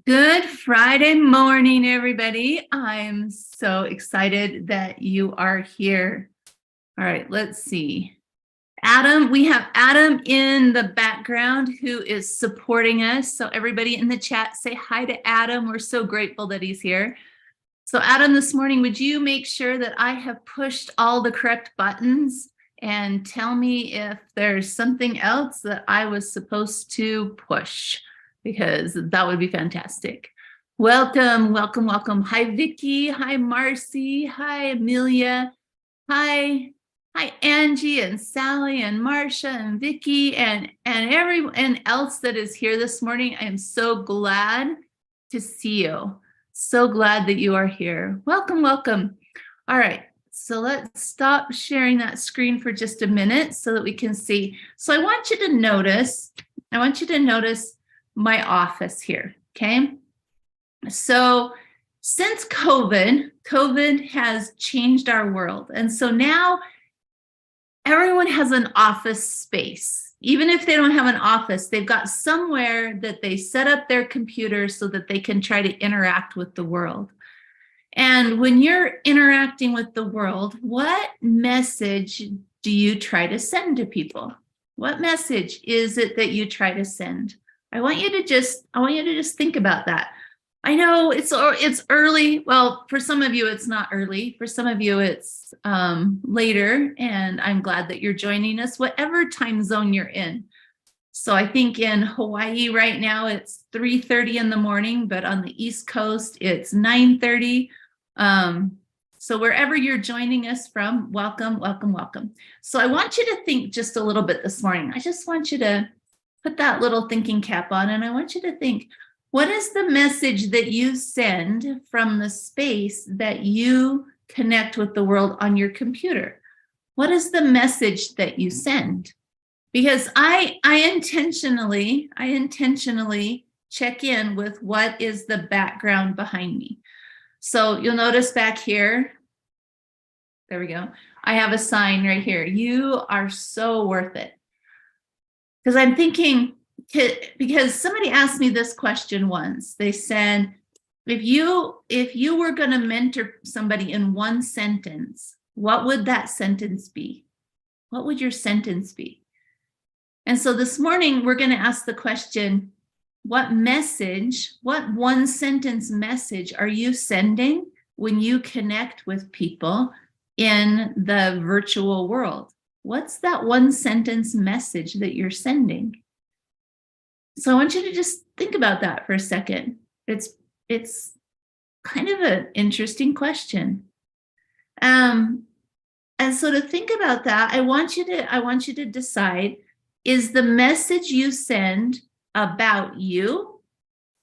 Good Friday morning, everybody. I'm so excited that you are here. All right, let's see. Adam, we have Adam in the background who is supporting us. So everybody in the chat, say hi to Adam. We're so grateful that he's here. So Adam, this morning, would you make sure that I have pushed all the correct buttons and tell me if there's something else that I was supposed to push? Because that would be fantastic. Welcome, welcome, welcome. Hi, Vicky. Hi, Marcy. Hi, Amelia. Hi, Angie and Sally and Marcia and Vicky and everyone else that is here this morning. I am so glad to see you. So glad that you are here. Welcome, welcome. All right. So let's stop sharing that screen for just a minute so that we can see. So I want you to notice my office here, okay? So since COVID has changed our world. And so now everyone has an office space. Even if they don't have an office, they've got somewhere that they set up their computer so that they can try to interact with the world. And when you're interacting with the world, what message do you try to send to people? What message is it that you try to send? I want you to just think about that. I know it's early. Well, for some of you, it's not early. For some of you, it's later. And I'm glad that you're joining us, whatever time zone you're in. So I think in Hawaii right now, it's 3:30 in the morning, but on the East Coast, it's 9:30. So wherever you're joining us from, welcome, welcome, welcome. So I want you to think just a little bit this morning. I just want you to put that little thinking cap on, and I want you to think, what is the message that you send from the space that you connect with the world on your computer? What is the message that you send? Because I intentionally check in with what is the background behind me. So you'll notice back here, there we go. I have a sign right here. You are so worth it. Because I'm thinking, because somebody asked me this question once. They said, if you were going to mentor somebody in one sentence, what would that sentence be? What would your sentence be? And so this morning, we're going to ask the question, what one sentence message are you sending when you connect with people in the virtual world? What's that one sentence message that you're sending? So I want you to just think about that for a second. It's kind of an interesting question. And so to think about that, I want you to decide, is the message you send about you,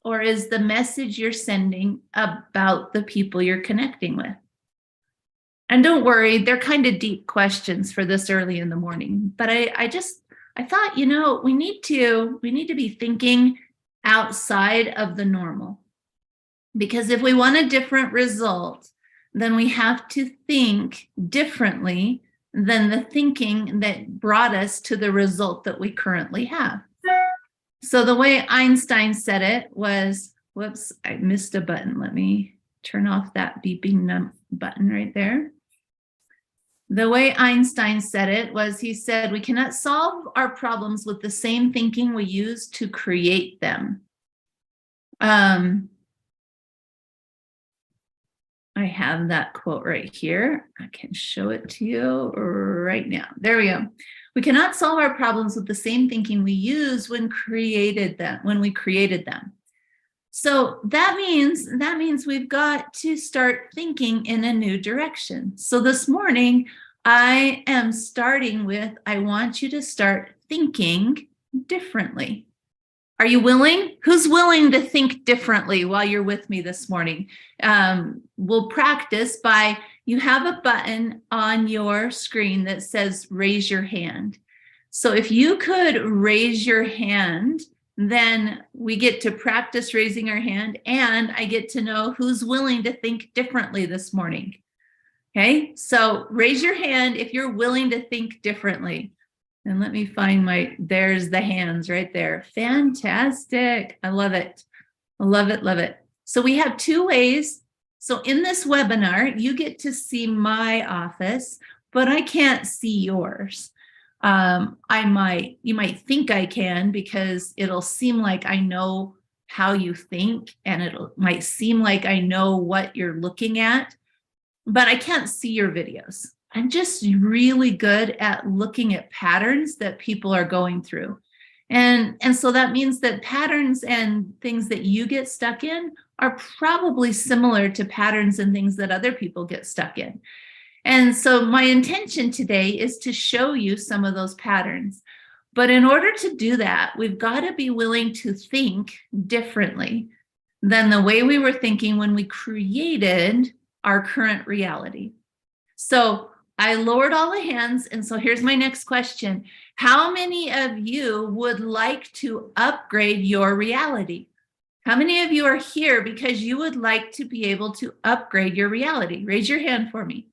or is the message you're sending about the people you're connecting with? And don't worry, they're kind of deep questions for this early in the morning, but I thought, we need to be thinking outside of the normal. Because if we want a different result, then we have to think differently than the thinking that brought us to the result that we currently have. So the way Einstein said it was, whoops, I missed a button. Let me turn off that beeping button right there. The way Einstein said it was, he said, we cannot solve our problems with the same thinking we use to create them. I have that quote right here. I can show it to you right now. There we go. We cannot solve our problems with the same thinking we used when we created them. So that means we've got to start thinking in a new direction. So this morning, I am starting with, I want you to start thinking differently. Are you willing? Who's willing to think differently while you're with me this morning? We'll practice by, you have a button on your screen that says raise your hand. So if you could raise your hand, then we get to practice raising our hand, and I get to know who's willing to think differently this morning. Okay, so raise your hand if you're willing to think differently. And let me find there's the hands right there. Fantastic. I love it. Love it, love it. So we have two ways. So in this webinar, you get to see my office, but I can't see yours. You might think I can because it'll seem like I know how you think, and it might seem like I know what you're looking at, but I can't see your videos. I'm just really good at looking at patterns that people are going through. And so that means that patterns and things that you get stuck in are probably similar to patterns and things that other people get stuck in. And so my intention today is to show you some of those patterns. But in order to do that, we've got to be willing to think differently than the way we were thinking when we created our current reality. So I lowered all the hands. And so here's my next question. How many of you would like to upgrade your reality? How many of you are here because you would like to be able to upgrade your reality? Raise your hand for me.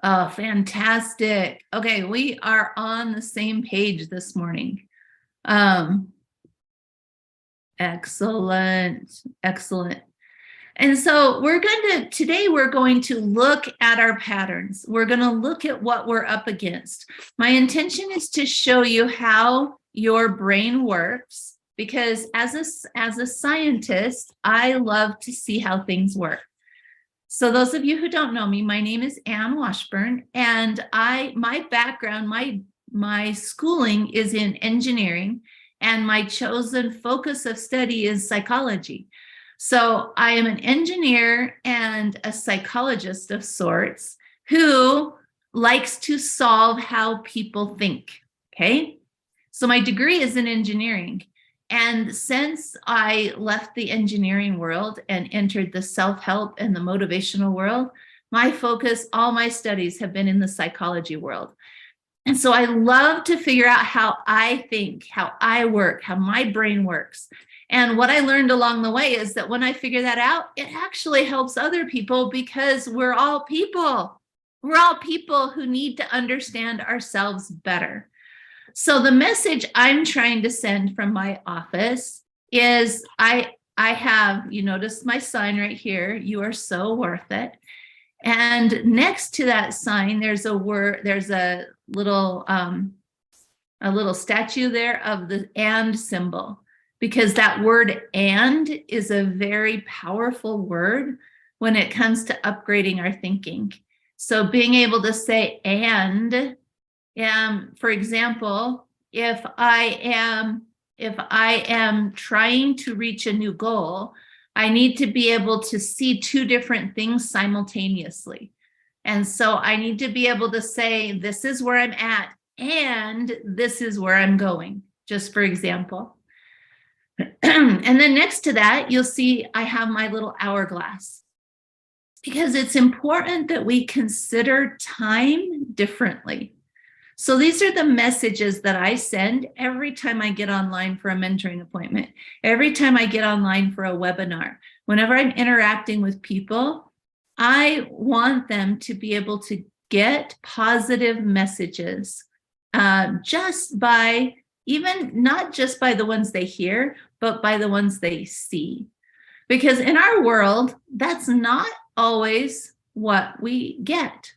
Oh, fantastic. Okay, we are on the same page this morning. Excellent, excellent. And so today we're going to look at our patterns. We're going to look at what we're up against. My intention is to show you how your brain works, because as a scientist, I love to see how things work. So those of you who don't know me, my name is Ann Washburn, and my background, my schooling is in engineering, and my chosen focus of study is psychology. So I am an engineer and a psychologist of sorts who likes to solve how people think, okay? So my degree is in engineering. And since I left the engineering world and entered the self-help and the motivational world, my focus, all my studies have been in the psychology world. And so I love to figure out how I think, how I work, how my brain works. And what I learned along the way is that when I figure that out, it actually helps other people, because we're all people. We're all people who need to understand ourselves better. So the message I'm trying to send from my office is I have, you notice my sign right here, you are so worth it. And next to that sign, there's a little statue there of the and symbol, because that word and is a very powerful word when it comes to upgrading our thinking. So being able to say and, for example, if I am trying to reach a new goal, I need to be able to see two different things simultaneously. And so I need to be able to say, this is where I'm at, and this is where I'm going, just for example. And then next to that, you'll see I have my little hourglass, because it's important that we consider time differently. So these are the messages that I send every time I get online for a mentoring appointment, every time I get online for a webinar. Whenever I'm interacting with people, I want them to be able to get positive messages just by, even not just by the ones they hear, but by the ones they see. Because in our world, that's not always what we get.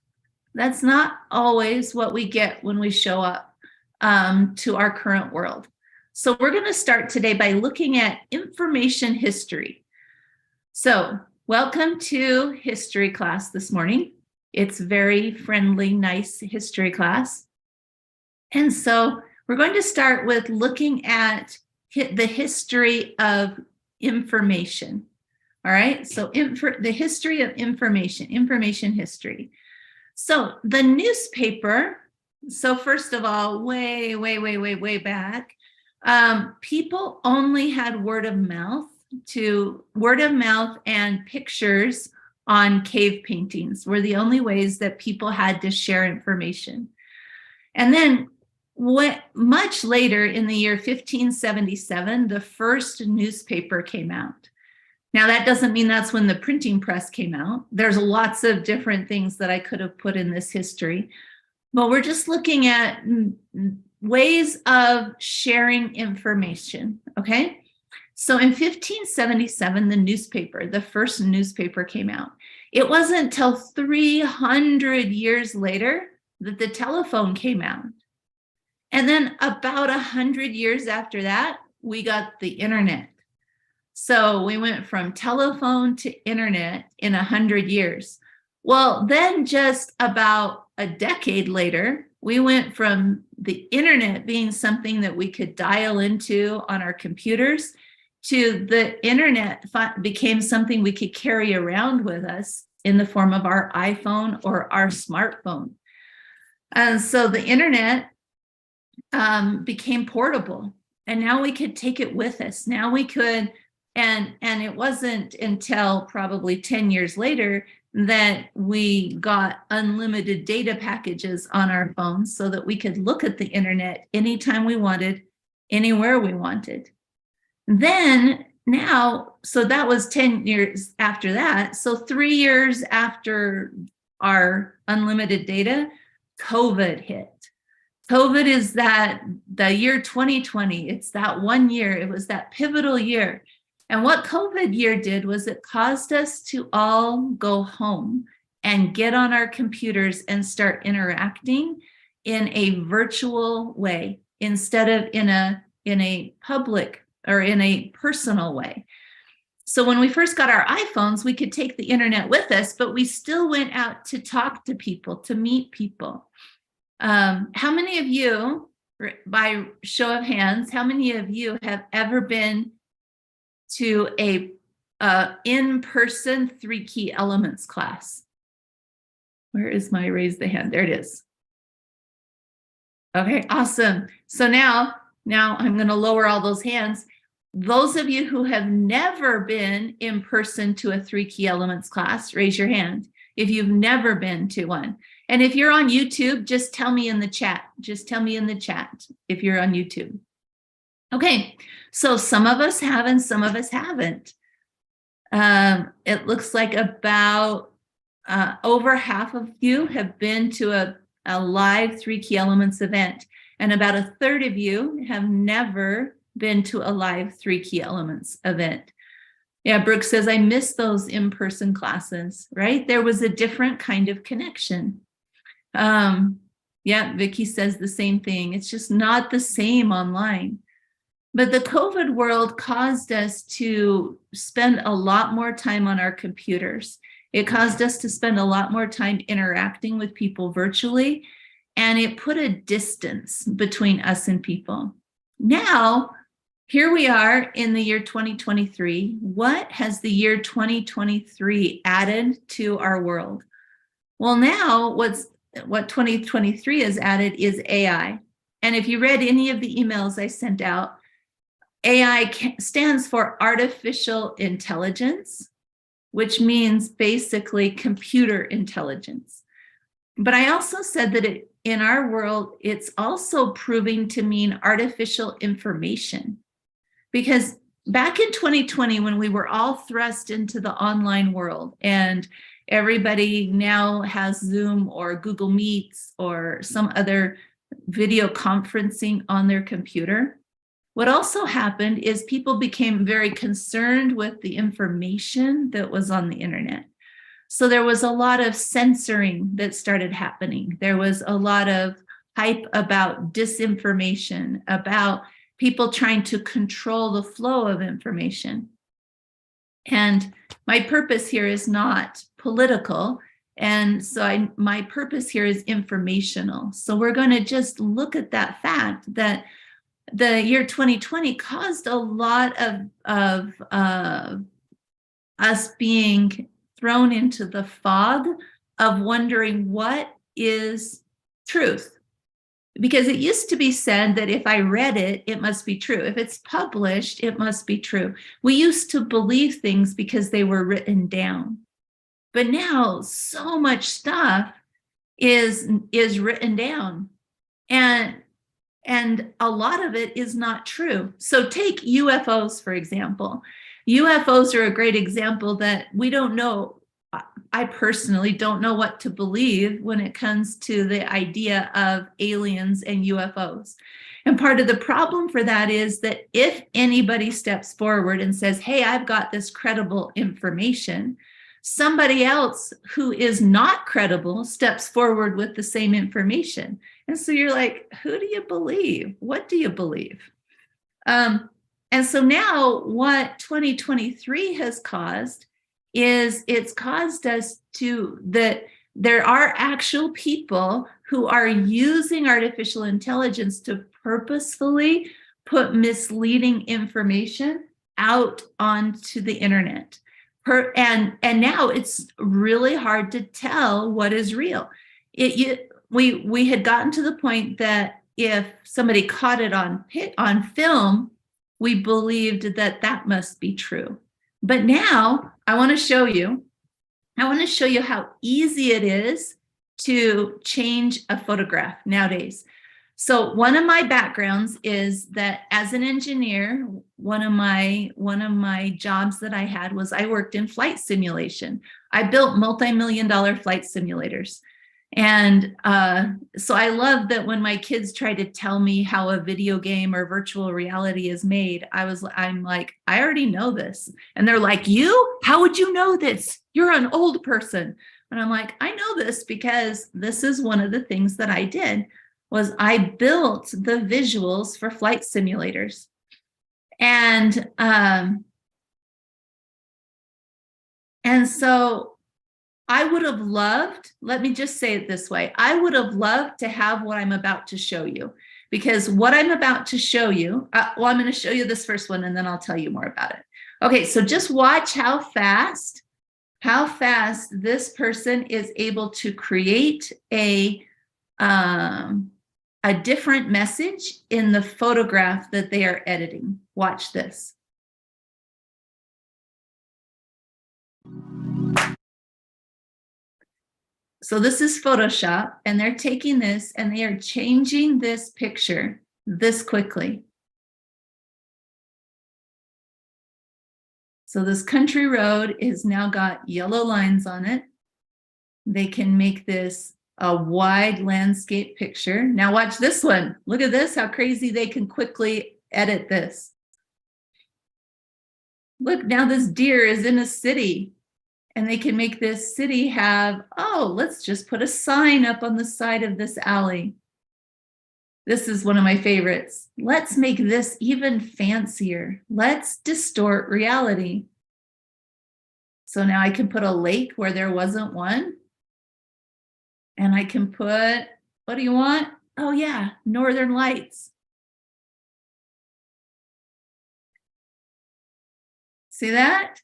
That's not always what we get when we show up to our current world. So we're going to start today by looking at information history. So welcome to history class this morning. It's very friendly, nice history class. And so we're going to start with looking at the history of information. All right, so the history of information history. So the newspaper, so first of all, way back, people only had word of mouth and pictures on cave paintings were the only ways that people had to share information. And then much later in the year 1577, the first newspaper came out. Now, that doesn't mean that's when the printing press came out. There's lots of different things that I could have put in this history, but we're just looking at ways of sharing information, okay? So in 1577, the first newspaper came out. It wasn't until 300 years later that the telephone came out. And then about 100 years after that, we got the internet. So we went from telephone to internet in 100 years. Well, then just about a decade later, we went from the internet being something that we could dial into on our computers to the internet became something we could carry around with us in the form of our iPhone or our smartphone. And so the internet became portable, and now we could take it with us. Now we could, and it wasn't until probably 10 years later that we got unlimited data packages on our phones so that we could look at the internet anytime we wanted, anywhere we wanted. Then now, so that was 10 years after that. So 3 years after our unlimited data, COVID hit. COVID is the year 2020. It's that 1 year. It was that pivotal year. And what COVID year did was it caused us to all go home and get on our computers and start interacting in a virtual way instead of in a public or in a personal way. So when we first got our iPhones, we could take the internet with us, but we still went out to talk to people, to meet people. How many of you, by show of hands, how many of you have ever been to a in-person 3 key elements class? Where is my raise the hand? There it is. Okay, awesome. So now I'm going to lower all those hands. Those of you who have never been in person to a 3 key elements class, raise your hand if you've never been to one. And if you're on YouTube, just tell me in the chat. Just tell me in the chat if you're on YouTube. Okay, so some of us have and some of us haven't. It looks like about over half of you have been to a live 3 key elements event, and about a third of you have never been to a live 3 key elements event. Yeah, Brooke says, I miss those in-person classes, right? There was a different kind of connection. Yeah, Vicky says the same thing. It's just not the same online. But the COVID world caused us to spend a lot more time on our computers. It caused us to spend a lot more time interacting with people virtually, and it put a distance between us and people. Now, here we are in the year 2023. What has the year 2023 added to our world? Well, now what 2023 has added is AI. And if you read any of the emails I sent out, AI stands for artificial intelligence, which means basically computer intelligence. But I also said that in our world, it's also proving to mean artificial information. Because back in 2020, when we were all thrust into the online world and everybody now has Zoom or Google Meets or some other video conferencing on their computer, what also happened is people became very concerned with the information that was on the internet. So there was a lot of censoring that started happening. There was a lot of hype about disinformation, about people trying to control the flow of information. And my purpose here is not political. And so my purpose here is informational. So we're going to just look at that fact that the year 2020 caused a lot of us being thrown into the fog of wondering what is truth. Because it used to be said that if I read it, it must be true. If it's published, it must be true. We used to believe things because they were written down. But now so much stuff is written down. And a lot of it is not true. So take UFOs, for example. UFOs are a great example that we don't know I personally don't know what to believe when it comes to the idea of aliens and UFOs. And part of the problem for that is that if anybody steps forward and says, hey, I've got this credible information, somebody else who is not credible steps forward with the same information. And so you're like, who do you believe? What do you believe? And so now what 2023 has caused is it's caused us that there are actual people who are using artificial intelligence to purposefully put misleading information out onto the internet. And now it's really hard to tell what is real. We had gotten to the point that if somebody caught it on film, we believed that that must be true. But now I want to show you how easy it is to change a photograph nowadays. So one of my backgrounds is that as an engineer, one of my jobs that I had was I worked in flight simulation. I built multi-million-dollar flight simulators. And so I love that when my kids try to tell me how a video game or virtual reality is made, I'm like, I already know this. And they're like, you? How would you know this? You're an old person. And I'm like, I know this because this is one of the things that I did was I built the visuals for flight simulators. And so I would have loved, let me just say it this way, I would have loved to have what I'm about to show you, because what I'm about to show you, well, I'm going to show you this first one and then I'll tell you more about it. Okay, so just watch how fast this person is able to create a different message in the photograph that they are editing. Watch this. So this is Photoshop, and they're taking this and they are changing this picture this quickly. So this country road is now got yellow lines on it. They can make this a wide landscape picture. Now watch this one. Look at this, how crazy they can quickly edit this. Look, now this deer is in a city. And they can make this city have, oh, let's just put a sign up on the side of this alley. This is one of my favorites. Let's make this even fancier. Let's distort reality. So now I can put a lake where there wasn't one. And I can put, what do you want? Oh yeah, Northern Lights. See that?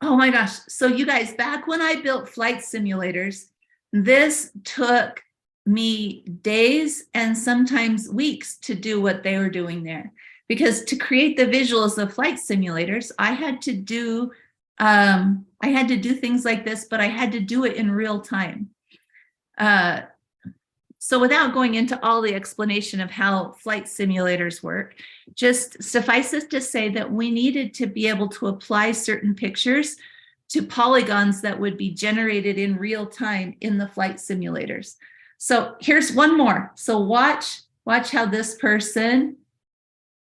Oh my gosh. So you guys, back when I built flight simulators, this took me days and sometimes weeks to do what they were doing there. Because to create the visuals of flight simulators, I had to do things like this, but I had to do it in real time. So without going into all the explanation of how flight simulators work, just suffice it to say that we needed to be able to apply certain pictures to polygons that would be generated in real time in the flight simulators. So here's one more. So watch how this person,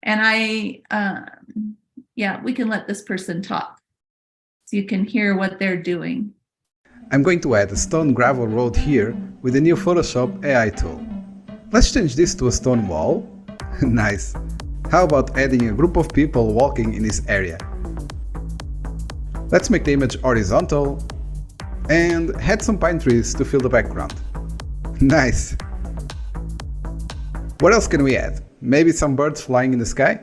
and yeah, we can let this person talk so you can hear what they're doing. I'm going to add a stone gravel road here with the new Photoshop AI tool. Let's change this to a stone wall. Nice. How about adding a group of people walking in this area? Let's make the image horizontal and add some pine trees to fill the background. Nice. What else can we add? Maybe some birds flying in the sky?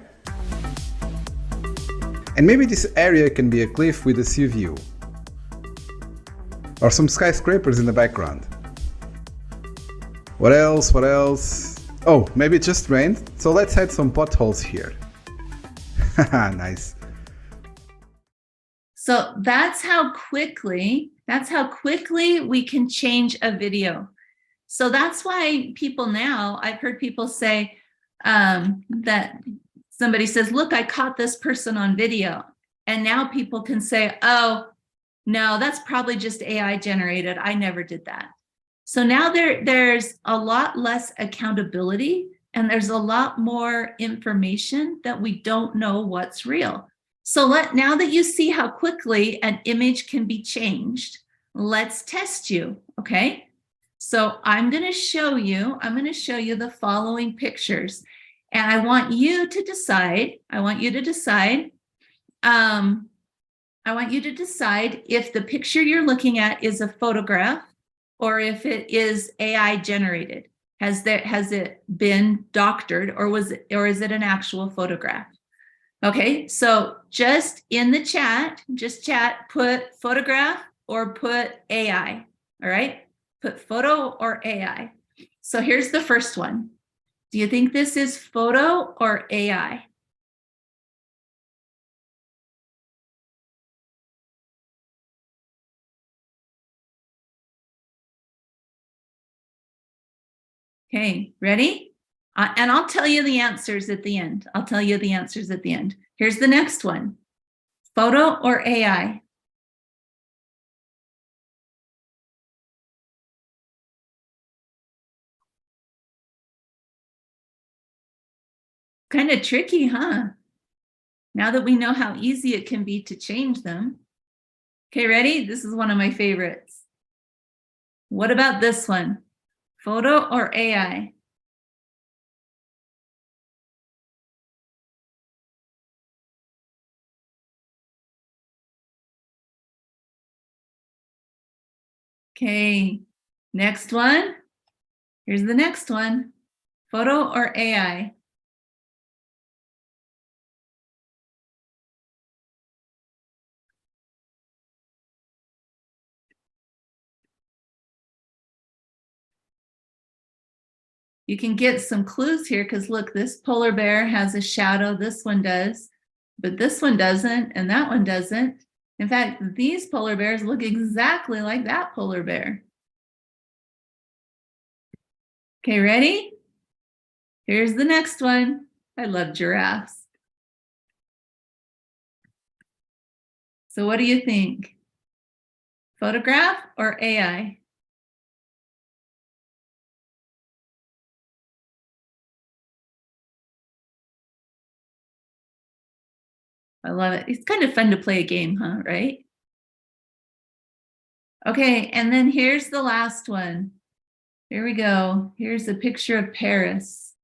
And maybe this area can be a cliff with a sea view. Or some skyscrapers in the background. What else? What else? Oh, maybe it just rained, so let's add some potholes here. Haha, nice. So that's how quickly we can change a video. So that's why people now, I've heard people say that somebody says, look, I caught this person on video. And now people can say, oh, No, that's probably just AI generated. I never did that. So now there's a lot less accountability and there's a lot more information that we don't know what's real. So now that you see how quickly an image can be changed, let's test you, okay? So I'm going to show you the following pictures. And I want you to decide if the picture you're looking at is a photograph or if it is AI generated. Has it been doctored or is it an actual photograph? Okay, so just in the chat, put photograph or put AI. All right, put photo or AI. So here's the first one. Do you think this is photo or AI? Okay, ready? And I'll tell you the answers at the end. Here's the next one. Photo or AI? Kind of tricky, huh? Now that we know how easy it can be to change them. Okay, ready? This is one of my favorites. What about this one? Photo or AI? Okay, next one. Here's the next one. Photo or AI? You can get some clues here because look, this polar bear has a shadow. This one does, but this one doesn't, and that one doesn't. In fact, these polar bears look exactly like that polar bear. Okay, ready? Here's the next one. I love giraffes. So what do you think? Photograph or AI? I love it. It's kind of fun to play a game, huh? Right? Okay, and then here's the last one. Here we go. Here's a picture of Paris.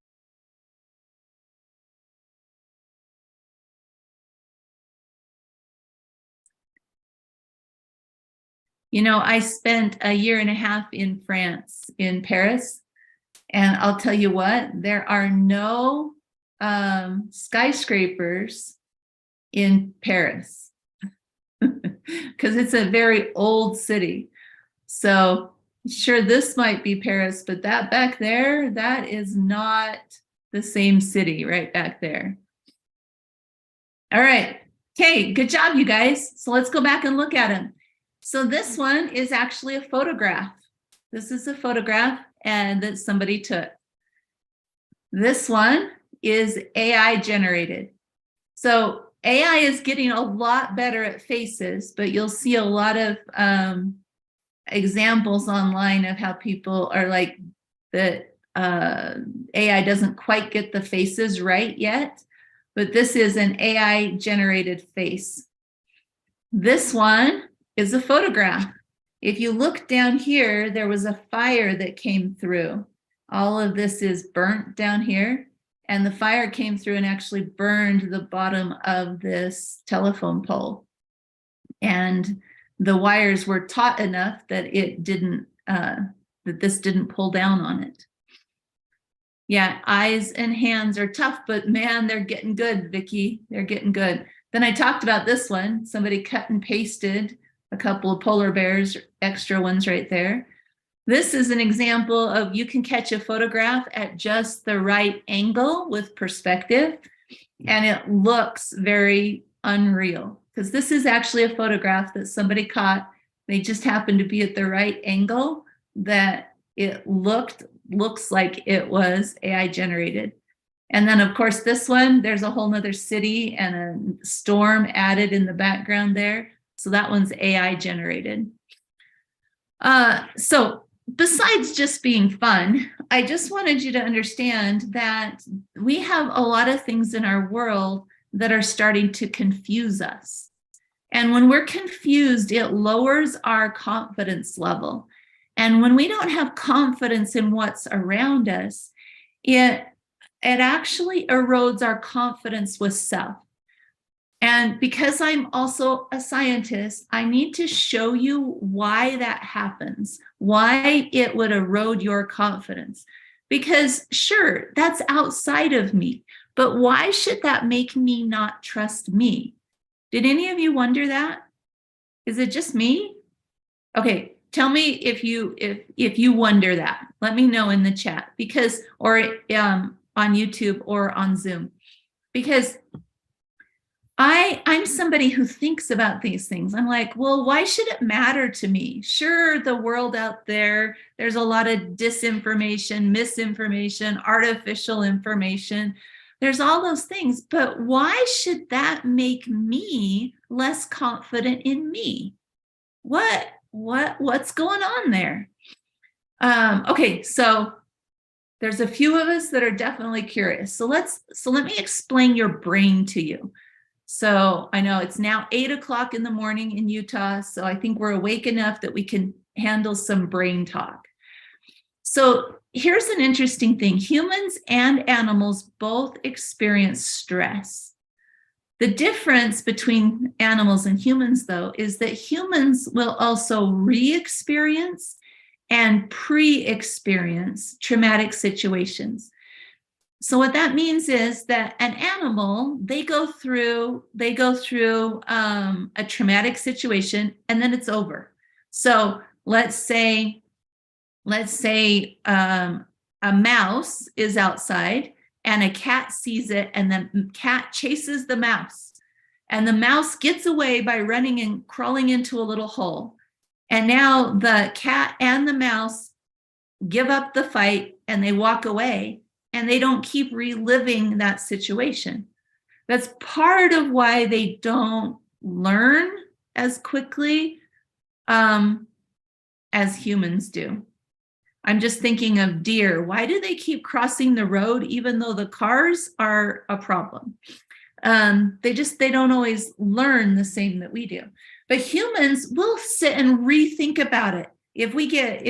You know, I spent a year and a half in France, in Paris, and I'll tell you what, there are no skyscrapers in Paris because it's a very old city. So sure, this might be Paris, but that back there, that is not the same city right back there. All right. Okay, good job, you guys. So let's go back and look at them. So this one is actually a photograph. This is a photograph and that somebody took. This one is AI generated. So AI is getting a lot better at faces, but you'll see a lot of examples online of how people are like that AI doesn't quite get the faces right yet, but this is an AI generated face. This one is a photograph. If you look down here, there was a fire that came through. All of this is burnt down here, and the fire came through and actually burned the bottom of this telephone pole. And the wires were taut enough that it didn't, that this didn't pull down on it. Yeah, eyes and hands are tough, but man, they're getting good, Vicki. They're getting good. Then I talked about this one. Somebody cut and pasted a couple of polar bears, extra ones right there. This is an example of you can catch a photograph at just the right angle with perspective, and it looks very unreal because this is actually a photograph that somebody caught. They just happened to be at the right angle that it looks like it was AI generated. And then of course this one, there's a whole nother city and a storm added in the background there. So that one's AI generated. So besides just being fun, I just wanted you to understand that we have a lot of things in our world that are starting to confuse us. And when we're confused, it lowers our confidence level. And when we don't have confidence in what's around us, it actually erodes our confidence with self. And because I'm also a scientist, I need to show you why that happens, why it would erode your confidence. Because sure, that's outside of me, but why should that make me not trust me? Did any of you wonder that? Is it just me? Okay, tell me if you wonder that. Let me know in the chat, because or on YouTube or on Zoom, because I'm somebody who thinks about these things. I'm like, well, why should it matter to me? Sure, the world out there, there's a lot of disinformation, misinformation, artificial information. There's all those things, but why should that make me less confident in me? What's going on there? Okay, so there's a few of us that are definitely curious. So let me explain your brain to you. So I know it's now 8 o'clock in the morning in Utah, so I think we're awake enough that we can handle some brain talk. So here's an interesting thing. Humans and animals both experience stress. The difference between animals and humans, though, is that humans will also re-experience and pre-experience traumatic situations. So what that means is that an animal, they go through a traumatic situation and then it's over. So let's say a mouse is outside and a cat sees it, and the cat chases the mouse, and the mouse gets away by running and crawling into a little hole. And now the cat and the mouse give up the fight and they walk away, and they don't keep reliving that situation. That's part of why they don't learn as quickly as humans do. I'm just thinking of deer. Why do they keep crossing the road even though the cars are a problem? They don't always learn the same that we do. But humans will sit and rethink about it. If we get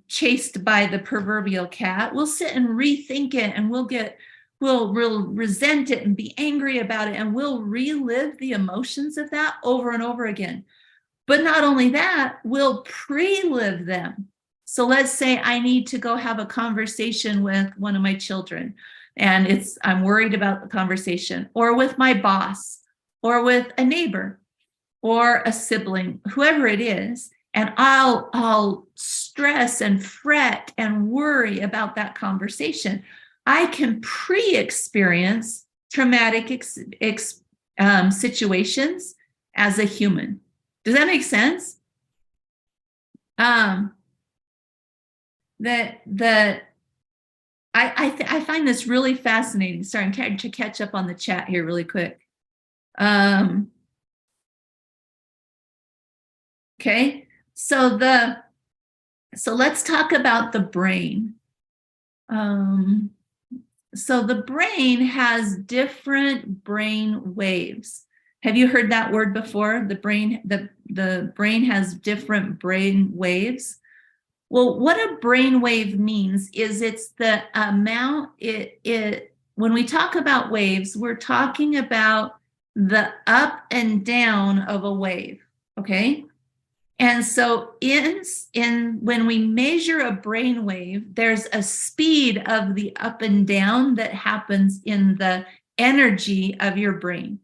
chased by the proverbial cat, we'll sit and rethink it, and we'll resent it and be angry about it, and we'll relive the emotions of that over and over again. But not only that, we'll pre-live them. So let's say I need to go have a conversation with one of my children, and I'm worried about the conversation, or with my boss, or with a neighbor, or a sibling, whoever it is. And I'll stress and fret and worry about that conversation. I can pre-experience traumatic situations as a human. Does that make sense? I find this really fascinating. Sorry, I'm trying to catch up on the chat here really quick. Okay. So let's talk about the brain. So the brain has different brain waves. Have you heard that word before? The brain has different brain waves. Well, what a brain wave means is it's the amount when we talk about waves, we're talking about the up and down of a wave, okay? And so when we measure a brain wave, there's a speed of the up and down that happens in the energy of your brain.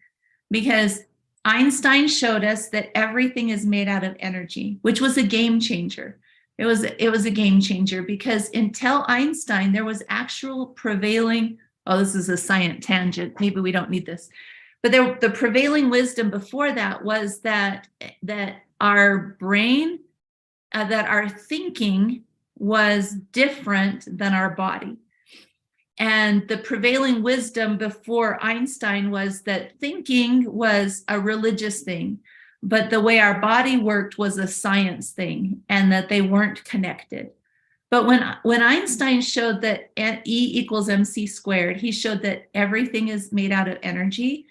Because Einstein showed us that everything is made out of energy, which was a game changer. It was a game changer, because until Einstein, there was actual prevailing, oh, this is a science tangent, maybe we don't need this. But the prevailing wisdom before that was that our brain, that our thinking was different than our body. And the prevailing wisdom before Einstein was that thinking was a religious thing, but the way our body worked was a science thing, and that they weren't connected. But when Einstein showed that E equals mc squared, he showed that everything is made out of energy.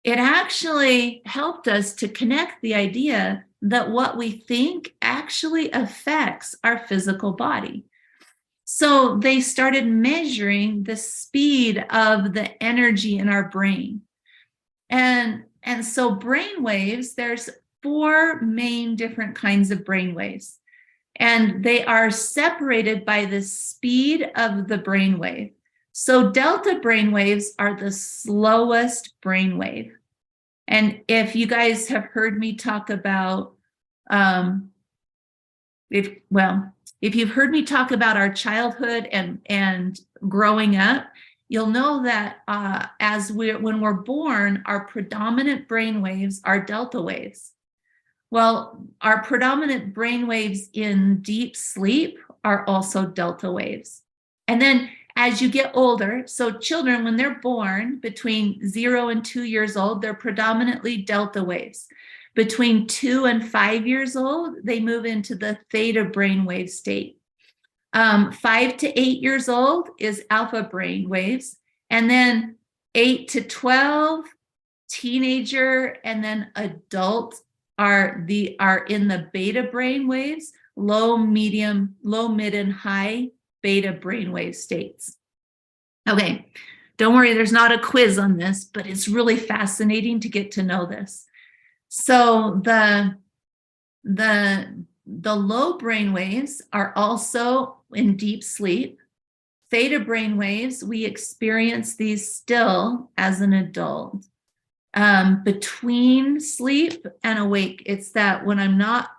It actually helped us to connect the idea that what we think actually affects our physical body. So they started measuring the speed of the energy in our brain. And so brain waves, there's 4 main different kinds of brain waves. And they are separated by the speed of the brain wave. So delta brain waves are the slowest brain wave. And if you guys have heard me talk about, if you've heard me talk about our childhood and growing up, you'll know that when we're born, our predominant brain waves are delta waves. Well, our predominant brain waves in deep sleep are also delta waves. And then as you get older, so children, when they're born between 0 and 2 years old, they're predominantly delta waves. Between 2 and 5 years old, they move into the theta brainwave state. 5 to 8 years old is alpha brain waves. And then 8 to 12, teenager, and then adult are in the beta brain waves, low, mid, and high beta brainwave states. Okay, don't worry, there's not a quiz on this, but it's really fascinating to get to know this. So the low brain waves are also in deep sleep. Theta brain waves, we experience these still as an adult. Between sleep and awake, it's that when I'm not,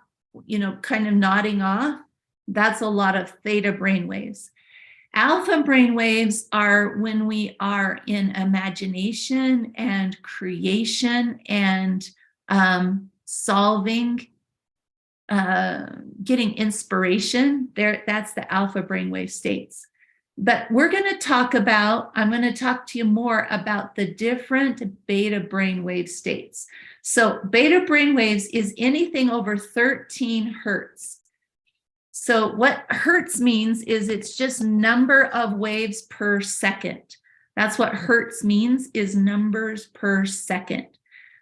kind of nodding off, that's a lot of theta brain waves. Alpha brain waves are when we are in imagination and creation and solving, getting inspiration. That's the alpha brainwave states. But I'm going to talk to you more about the different beta brainwave states. So beta brainwaves is anything over 13 hertz. So what hertz means is it's just number of waves per second. That's what hertz means, is numbers per second.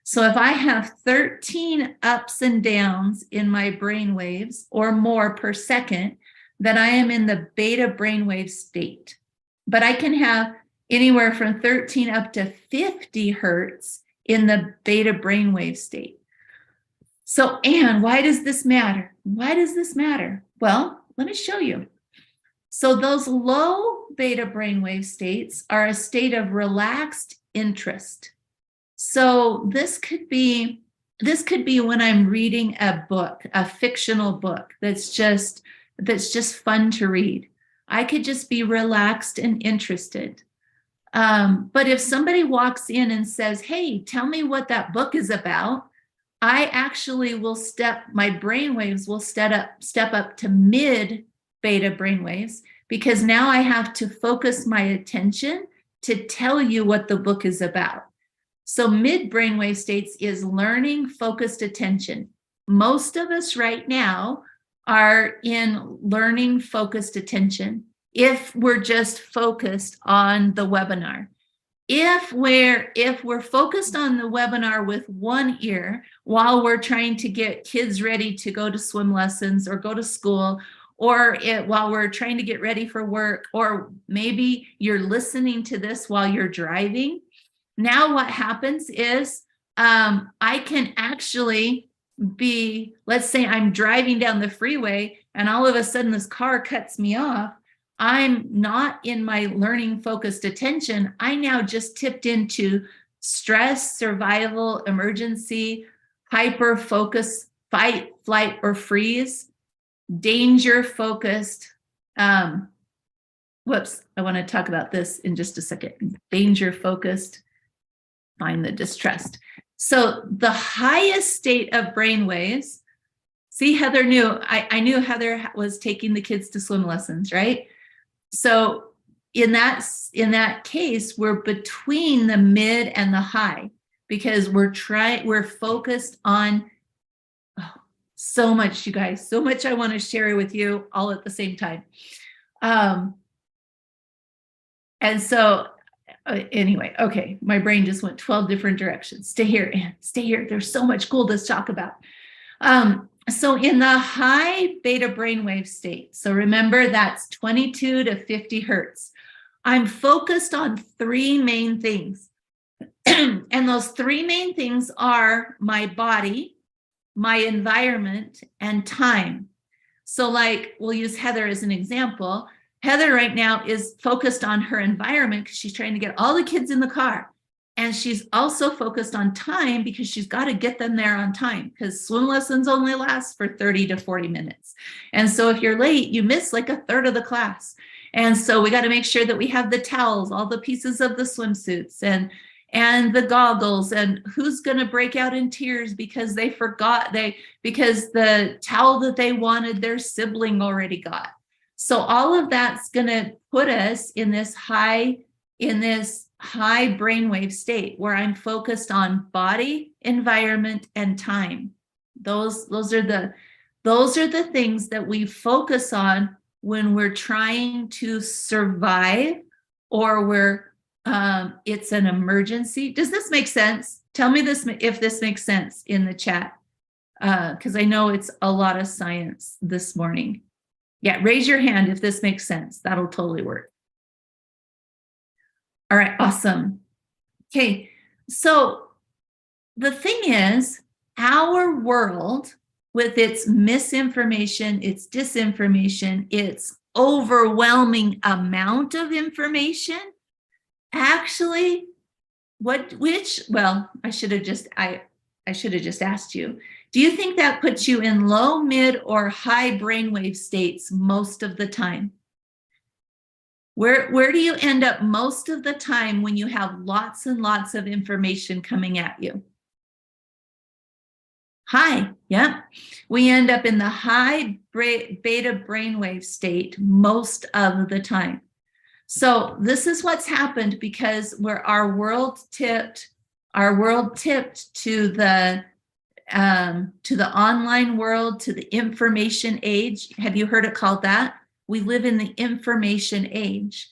So if I have 13 ups and downs in my brain waves or more per second, then I am in the beta brainwave state. But I can have anywhere from 13 up to 50 hertz in the beta brainwave state. So, Anne, why does this matter? Why does this matter? Well, let me show you. So those low beta brainwave states are a state of relaxed interest. So this could be when I'm reading a book, a fictional book that's just fun to read. I could just be relaxed and interested. But if somebody walks in and says, hey, tell me what that book is about, I actually will my brainwaves will step up to mid beta brainwaves, because now I have to focus my attention to tell you what the book is about. So mid brainwave states is learning focused attention. Most of us right now are in learning focused attention if we're just focused on the webinar. If we're focused on the webinar with one ear while we're trying to get kids ready to go to swim lessons or go to school, or while we're trying to get ready for work, or maybe you're listening to this while you're driving, now what happens is I can actually let's say I'm driving down the freeway and all of a sudden this car cuts me off. I'm not in my learning focused attention. I now just tipped into stress, survival, emergency, hyper focus, fight, flight, or freeze, danger focused. I want to talk about this in just a second. Danger focused, find the distressed. So the highest state of brainwaves, see, Heather knew, I knew Heather was taking the kids to swim lessons, right? So in that case, we're between the mid and the high, because we're focused on so much, you guys, so much I want to share with you all at the same time. And so anyway, okay, my brain just went 12 different directions. Stay here, Anne, stay here. There's so much cool to talk about. So in the high beta brainwave state, so remember that's 22 to 50 hertz, I'm focused on three main things. And those three main things are my body, my environment, and time. So like, we'll use Heather as an example. Heather right now is focused on her environment because she's trying to get all the kids in the car. And she's also focused on time because she's got to get them there on time, because swim lessons only last for 30 to 40 minutes. And so if you're late, you miss like a third of the class. And so we got to make sure that we have the towels, all the pieces of the swimsuits, and the goggles, and who's going to break out in tears because they forgot because the towel that they wanted, their sibling already got. So all of that's going to put us in this high brainwave state where I'm focused on body, environment, and time. Those are the things that we focus on when we're trying to survive, or it's an emergency. Does this make sense? Tell me if this makes sense in the chat, because I know it's a lot of science this morning. Yeah, raise your hand if this makes sense. That'll totally work. All right, awesome. Okay, so the thing is, our world, with its misinformation, its disinformation, its overwhelming amount of information, actually, I should have just asked you, do you think that puts you in low, mid, or high brainwave states most of the time? Where do you end up most of the time when you have lots and lots of information coming at you? High, yeah. We end up in the high beta brainwave state most of the time. So this is what's happened because our world tipped to the online world, to the information age. Have you heard it called that? We live in the information age.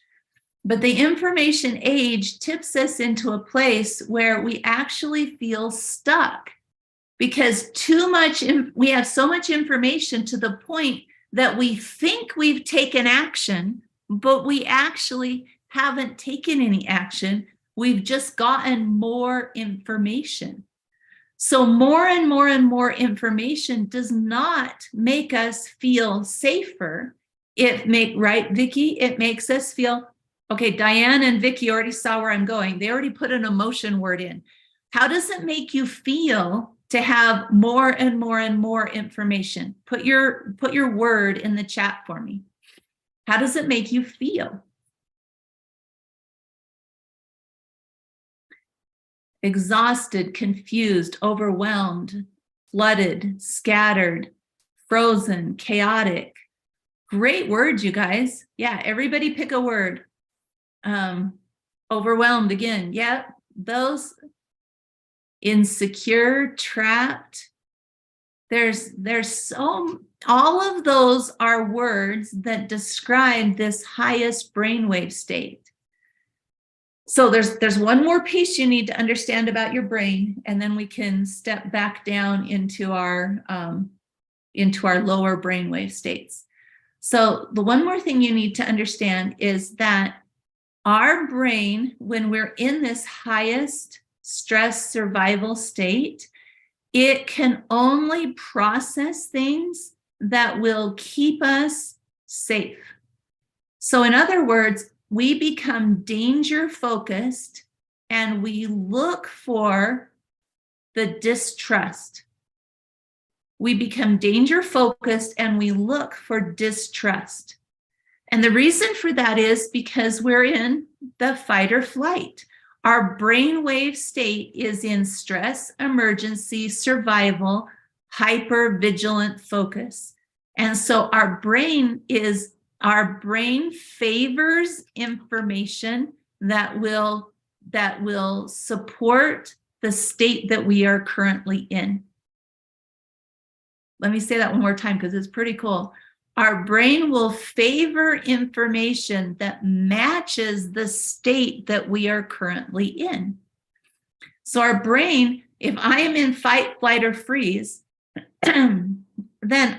But the information age tips us into a place where we actually feel stuck, because we have so much information to the point that we think we've taken action, but we actually haven't taken any action. We've just gotten more information. So more and more and more information does not make us feel safer. Right, Vicki? It makes us feel, okay, Diane and Vicki already saw where I'm going. They already put an emotion word in. How does it make you feel to have more and more and more information? Put your word in the chat for me. How does it make you feel? Exhausted, confused, overwhelmed, flooded, scattered, frozen, chaotic. Great words, you guys. Yeah, everybody pick a word. Overwhelmed again. Yeah, those. Insecure, trapped. All of those are words that describe this highest brainwave state. So there's one more piece you need to understand about your brain, and then we can step back down into our lower brainwave states. So the one more thing you need to understand is that our brain, when we're in this highest stress survival state, it can only process things that will keep us safe. So in other words, we become danger focused and we look for the distrust. We become danger focused and we look for distrust. And the reason for that is because we're in the fight or flight. Our brainwave state is in stress, emergency, survival, hyper-vigilant focus. And so our brain is Our brain favors information that will support the state that we are currently in. Let me say that one more time because it's pretty cool. Our brain will favor information that matches the state that we are currently in. So our brain, if I am in fight, flight, or freeze, then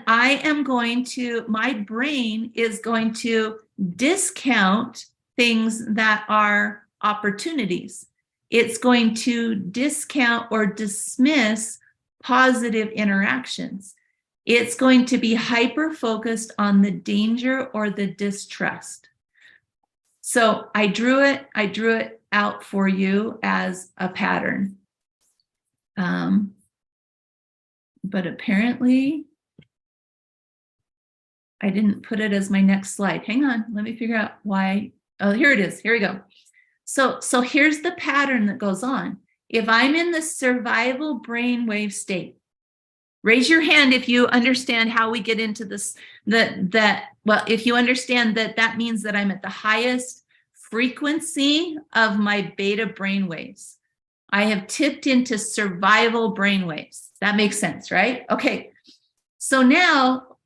my brain is going to discount things that are opportunities. It's going to discount or dismiss positive interactions. It's going to be hyper-focused on the danger or the distrust. So I drew it out for you as a pattern. But apparently, I didn't put it as my next slide. Hang on, let me figure out why. Oh, here it is. Here we go. So here's the pattern that goes on. If I'm in the survival brainwave state, raise your hand if you understand how we get into this, well, if you understand that means that I'm at the highest frequency of my beta brainwaves. I have tipped into survival brainwaves. That makes sense, right? Okay. So now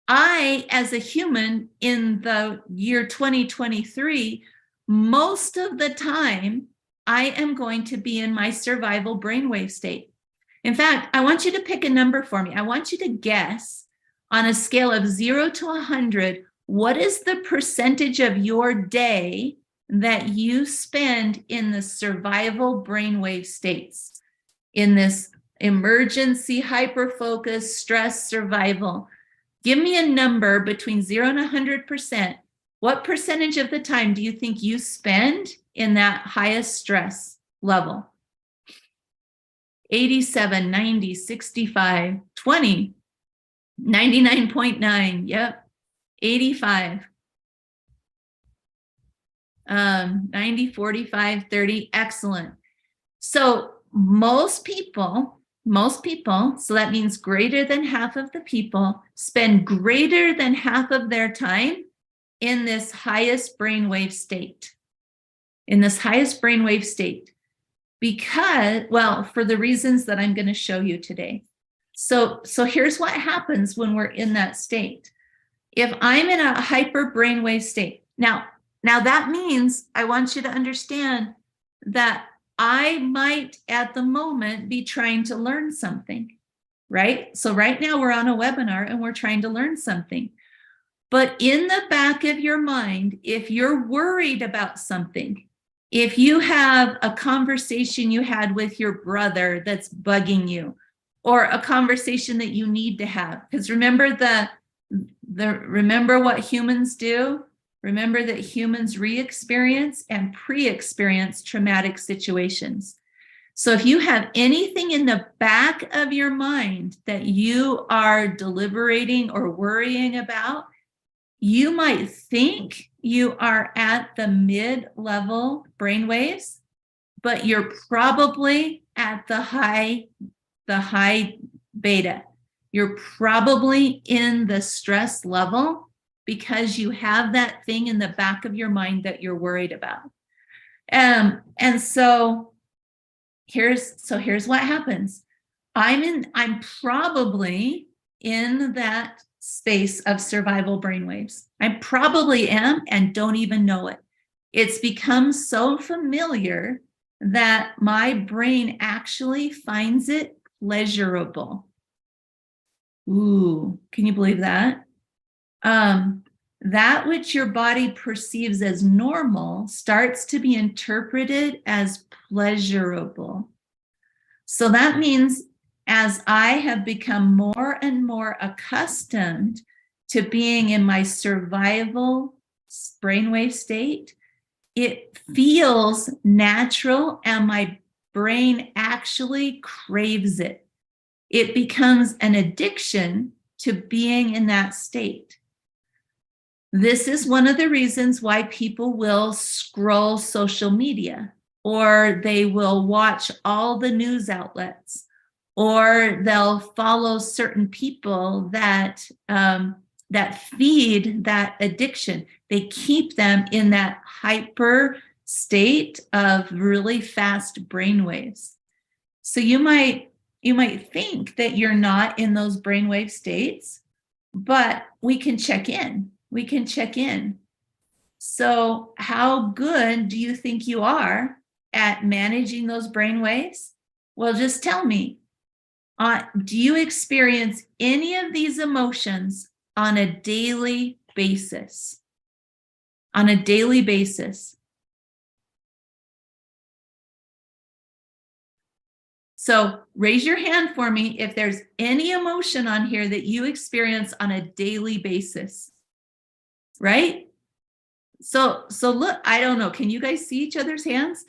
I, as a human in the year 2023, most of the time, I am going to be in my survival brainwave state. In fact, I want you to pick a number for me. I want you to guess on a scale of 0 to 100, what is the percentage of your day that you spend in the survival brainwave states, in this emergency, hyper-focus, stress, survival? Give me a number between 0 and 100%. What percentage of the time do you think you spend in that highest stress level? 87, 90, 65, 20, 99.9, yep, 85, 90, 45, 30, excellent. So most people, so that means greater than half of the people spend greater than half of their time in this highest brainwave state, because, well, for the reasons that I'm going to show you today. So here's what happens when we're in that state. If I'm in a hyper brainwave state, now that means I want you to understand that I might at the moment be trying to learn something, right? So right now we're on a webinar and we're trying to learn something. But in the back of your mind, if you're worried about something, if you have a conversation you had with your brother that's bugging you, or a conversation that you need to have, because remember remember what humans do? Remember that humans re-experience and pre-experience traumatic situations. So if you have anything in the back of your mind that you are deliberating or worrying about, you might think you are at the mid-level brainwaves, but you're probably at the high beta. You're probably in the stress level because you have that thing in the back of your mind that you're worried about. And so here's what happens. I'm probably in that space of survival brainwaves. I probably am and don't even know it. It's become so familiar that my brain actually finds it pleasurable. Ooh, can you believe that? That which your body perceives as normal starts to be interpreted as pleasurable. So that means as I have become more and more accustomed to being in my survival brainwave state, it feels natural and my brain actually craves it. It becomes an addiction to being in that state. This is one of the reasons why people will scroll social media, or they will watch all the news outlets, or they'll follow certain people that that feed that addiction. They keep them in that hyper state of really fast brainwaves. So you might think that you're not in those brainwave states, but we can check in. We can check in. So how good do you think you are at managing those brainwaves? Well, just tell me, do you experience any of these emotions on a daily basis? On a daily basis. So raise your hand for me if there's any emotion on here that you experience on a daily basis, right? So look, I don't know. Can you guys see each other's hands?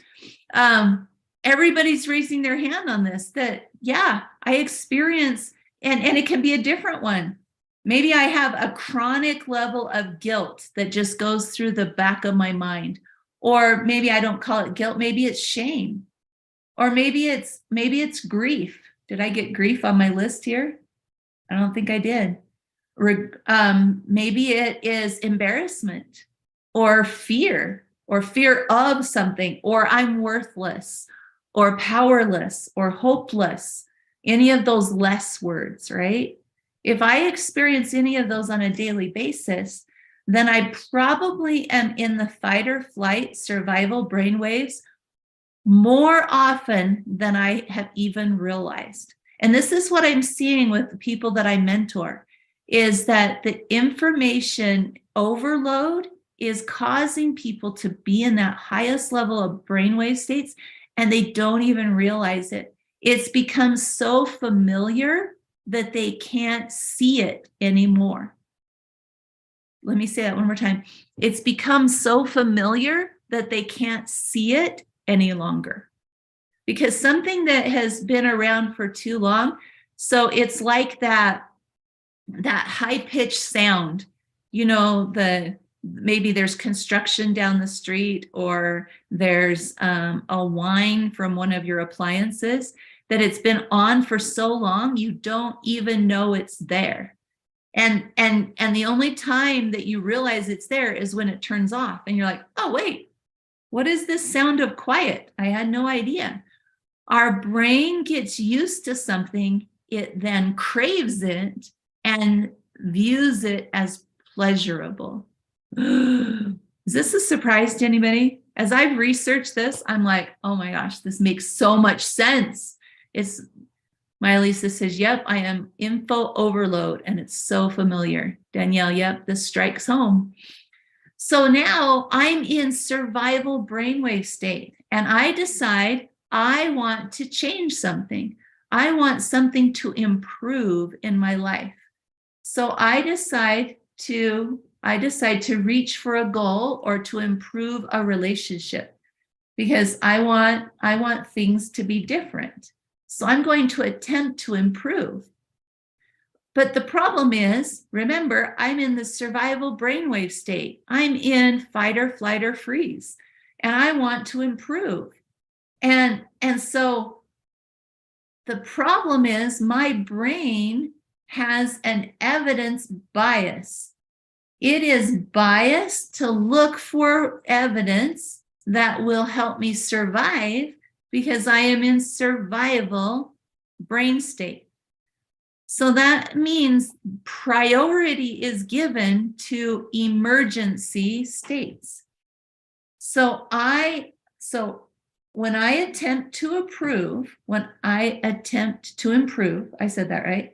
Everybody's raising their hand on this, that, yeah, I experience, and it can be a different one. Maybe I have a chronic level of guilt that just goes through the back of my mind. Or maybe I don't call it guilt. Maybe it's shame. Or maybe it's grief. Did I get grief on my list here? I don't think I did. Maybe it is embarrassment or fear of something, or I'm worthless or powerless or hopeless. Any of those less words, right? If I experience any of those on a daily basis, then I probably am in the fight or flight survival brainwaves more often than I have even realized. And this is what I'm seeing with the people that I mentor, is that the information overload is causing people to be in that highest level of brainwave states, and they don't even realize it. It's become so familiar that they can't see it anymore. Let me say that one more time. It's become so familiar that they can't see it any longer, because something that has been around for too long. So it's like that high-pitched sound, maybe there's construction down the street, or there's a whine from one of your appliances that it's been on for so long you don't even know it's there. And the only time that you realize it's there is when it turns off, and you're like, oh wait, what is this sound of quiet? I had no idea. Our brain gets used to something, it then craves it and views it as pleasurable. Is this a surprise to anybody? As I've researched this, I'm like, oh my gosh, this makes so much sense. My Lisa says, yep, I am info overload, and it's so familiar. Danielle, yep, this strikes home. So now I'm in survival brainwave state, and I decide I want to change something. I want something to improve in my life. So I decide to reach for a goal or to improve a relationship, because I want things to be different. So I'm going to attempt to improve. But the problem is, remember, I'm in the survival brainwave state. I'm in fight or flight or freeze, and I want to improve. And so the problem is my brain has an evidence bias. It is biased to look for evidence that will help me survive, because I am in survival brain state. So that means priority is given to emergency states. So when I attempt to improve, I said that right,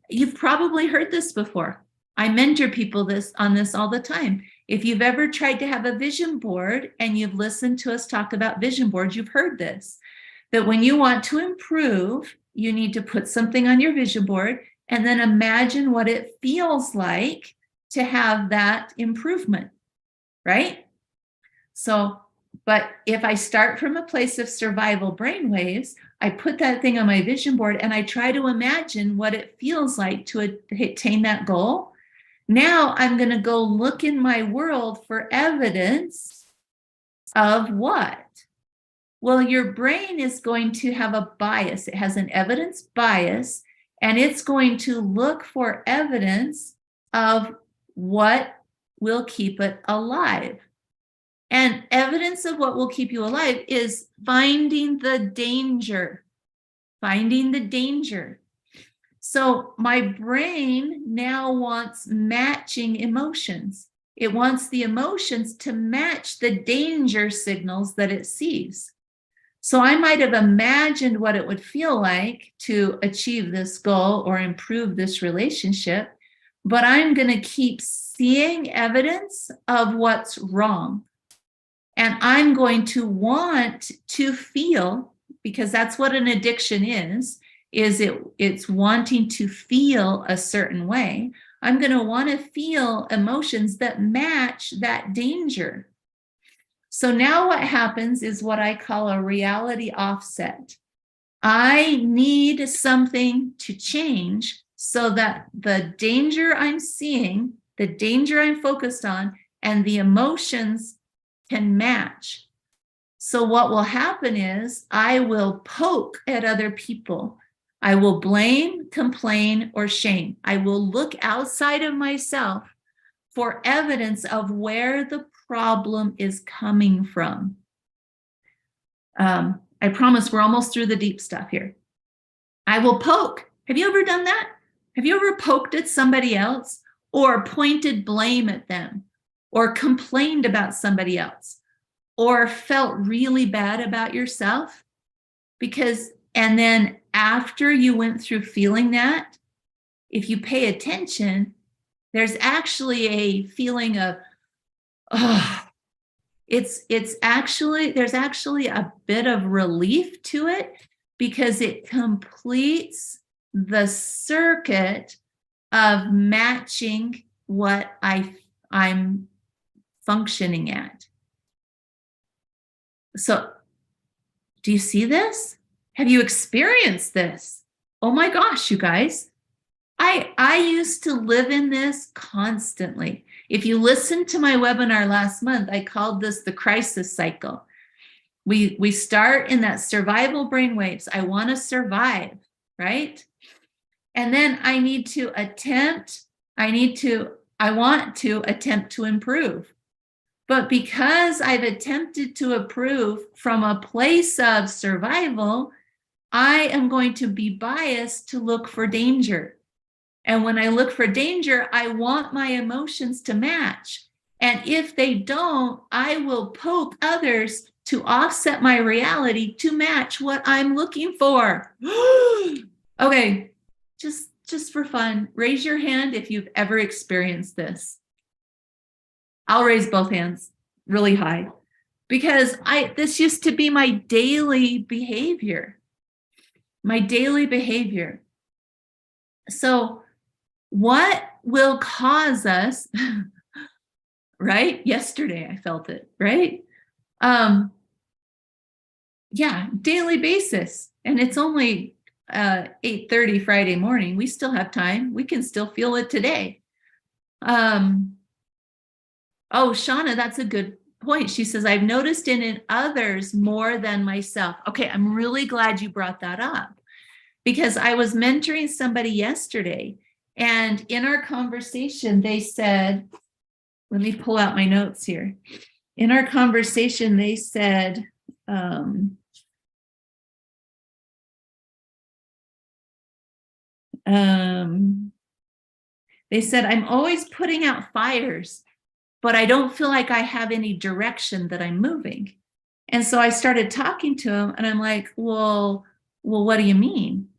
you've probably heard this before. I mentor people on this all the time. If you've ever tried to have a vision board and you've listened to us talk about vision boards, you've heard this, that when you want to improve, you need to put something on your vision board and then imagine what it feels like to have that improvement, right? So, but if I start from a place of survival brainwaves, I put that thing on my vision board and I try to imagine what it feels like to attain that goal. Now I'm going to go look in my world for evidence of what? Well, your brain is going to have a bias. It has an evidence bias, And it's going to look for evidence of what will keep it alive. And evidence of what will keep you alive is finding the danger. Finding the danger. So my brain now wants matching emotions. It wants the emotions to match the danger signals that it sees. So I might have imagined what it would feel like to achieve this goal or improve this relationship, but I'm going to keep seeing evidence of what's wrong. And I'm going to want to feel, because that's what an addiction is it's wanting to feel a certain way. I'm going to want to feel emotions that match that danger. So now what happens is what I call a reality offset. I need something to change so that the danger I'm seeing, the danger I'm focused on, and the emotions can match. So what will happen is I will poke at other people. I will blame, complain, or shame. I will look outside of myself for evidence of where the problem is coming from. I promise we're almost through the deep stuff here. I will poke. Have you ever done that? Have you ever poked at somebody else or pointed blame at them or complained about somebody else or felt really bad about yourself? And then after you went through feeling that, if you pay attention, there's actually a feeling of, oh, there's actually a bit of relief to it because it completes the circuit of matching what I'm functioning at. So, do you see this? Have you experienced this? Oh my gosh, you guys. I used to live in this constantly. If you listened to my webinar last month, I called this the crisis cycle. We start in that survival brainwaves. I want to survive, right? And then I want to attempt to improve. But because I've attempted to improve from a place of survival, I am going to be biased to look for danger. And when I look for danger, I want my emotions to match. And if they don't, I will poke others to offset my reality to match what I'm looking for. Okay, just for fun, raise your hand if you've ever experienced this. I'll raise both hands really high because this used to be my daily behavior. My daily behavior. So what will cause us, right? Yesterday I felt it, right? Yeah, daily basis. And it's only 8:30 Friday morning. We still have time. We can still feel it today. Oh, Shauna, that's a good point. She says, I've noticed it in others more than myself. Okay, I'm really glad you brought that up because I was mentoring somebody yesterday. And in our conversation, they said, let me pull out my notes here. In our conversation, they said, I'm always putting out fires, but I don't feel like I have any direction that I'm moving. And so I started talking to him and I'm like, well, what do you mean?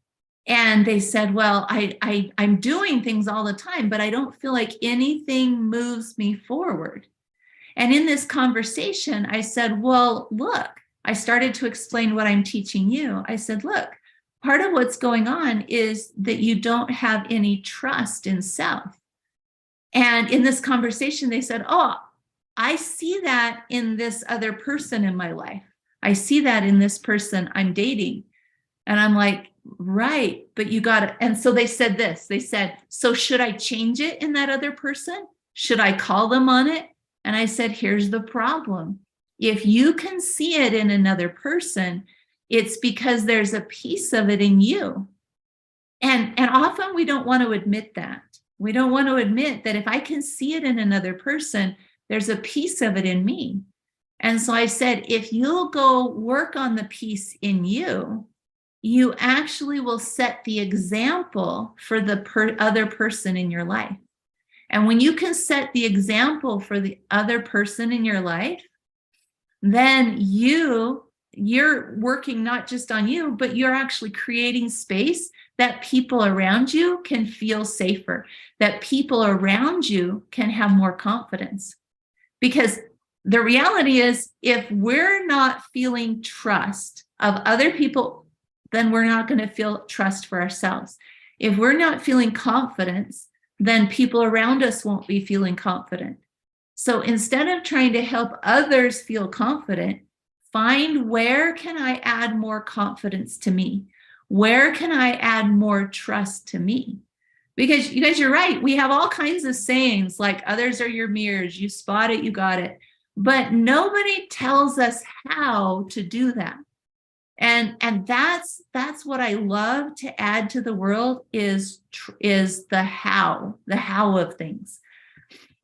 And they said, well, I'm doing things all the time, but I don't feel like anything moves me forward. And in this conversation, I said, well, look, I started to explain what I'm teaching you. I said, look, part of what's going on is that you don't have any trust in self. And in this conversation, they said, oh, I see that in this other person in my life. I see that in this person I'm dating. And I'm like, right, but you got it. And so they said this, they said, so should I change it in that other person? Should I call them on it? And I said, here's the problem. If you can see it in another person, it's because there's a piece of it in you. And often we don't want to admit that. We don't want to admit that if I can see it in another person, there's a piece of it in me. And so I said, if you'll go work on the piece in you, you actually will set the example for the other person in your life. And when you can set the example for the other person in your life, then you're working not just on you, but you're actually creating space that people around you can feel safer, that people around you can have more confidence. Because the reality is, if we're not feeling trust of other people, then we're not going to feel trust for ourselves. If we're not feeling confidence, then people around us won't be feeling confident. So instead of trying to help others feel confident, find where can I add more confidence to me? Where can I add more trust to me? Because you guys, you're right. We have all kinds of sayings like others are your mirrors, you spot it, you got it. But nobody tells us how to do that. And that's what I love to add to the world is the how of things.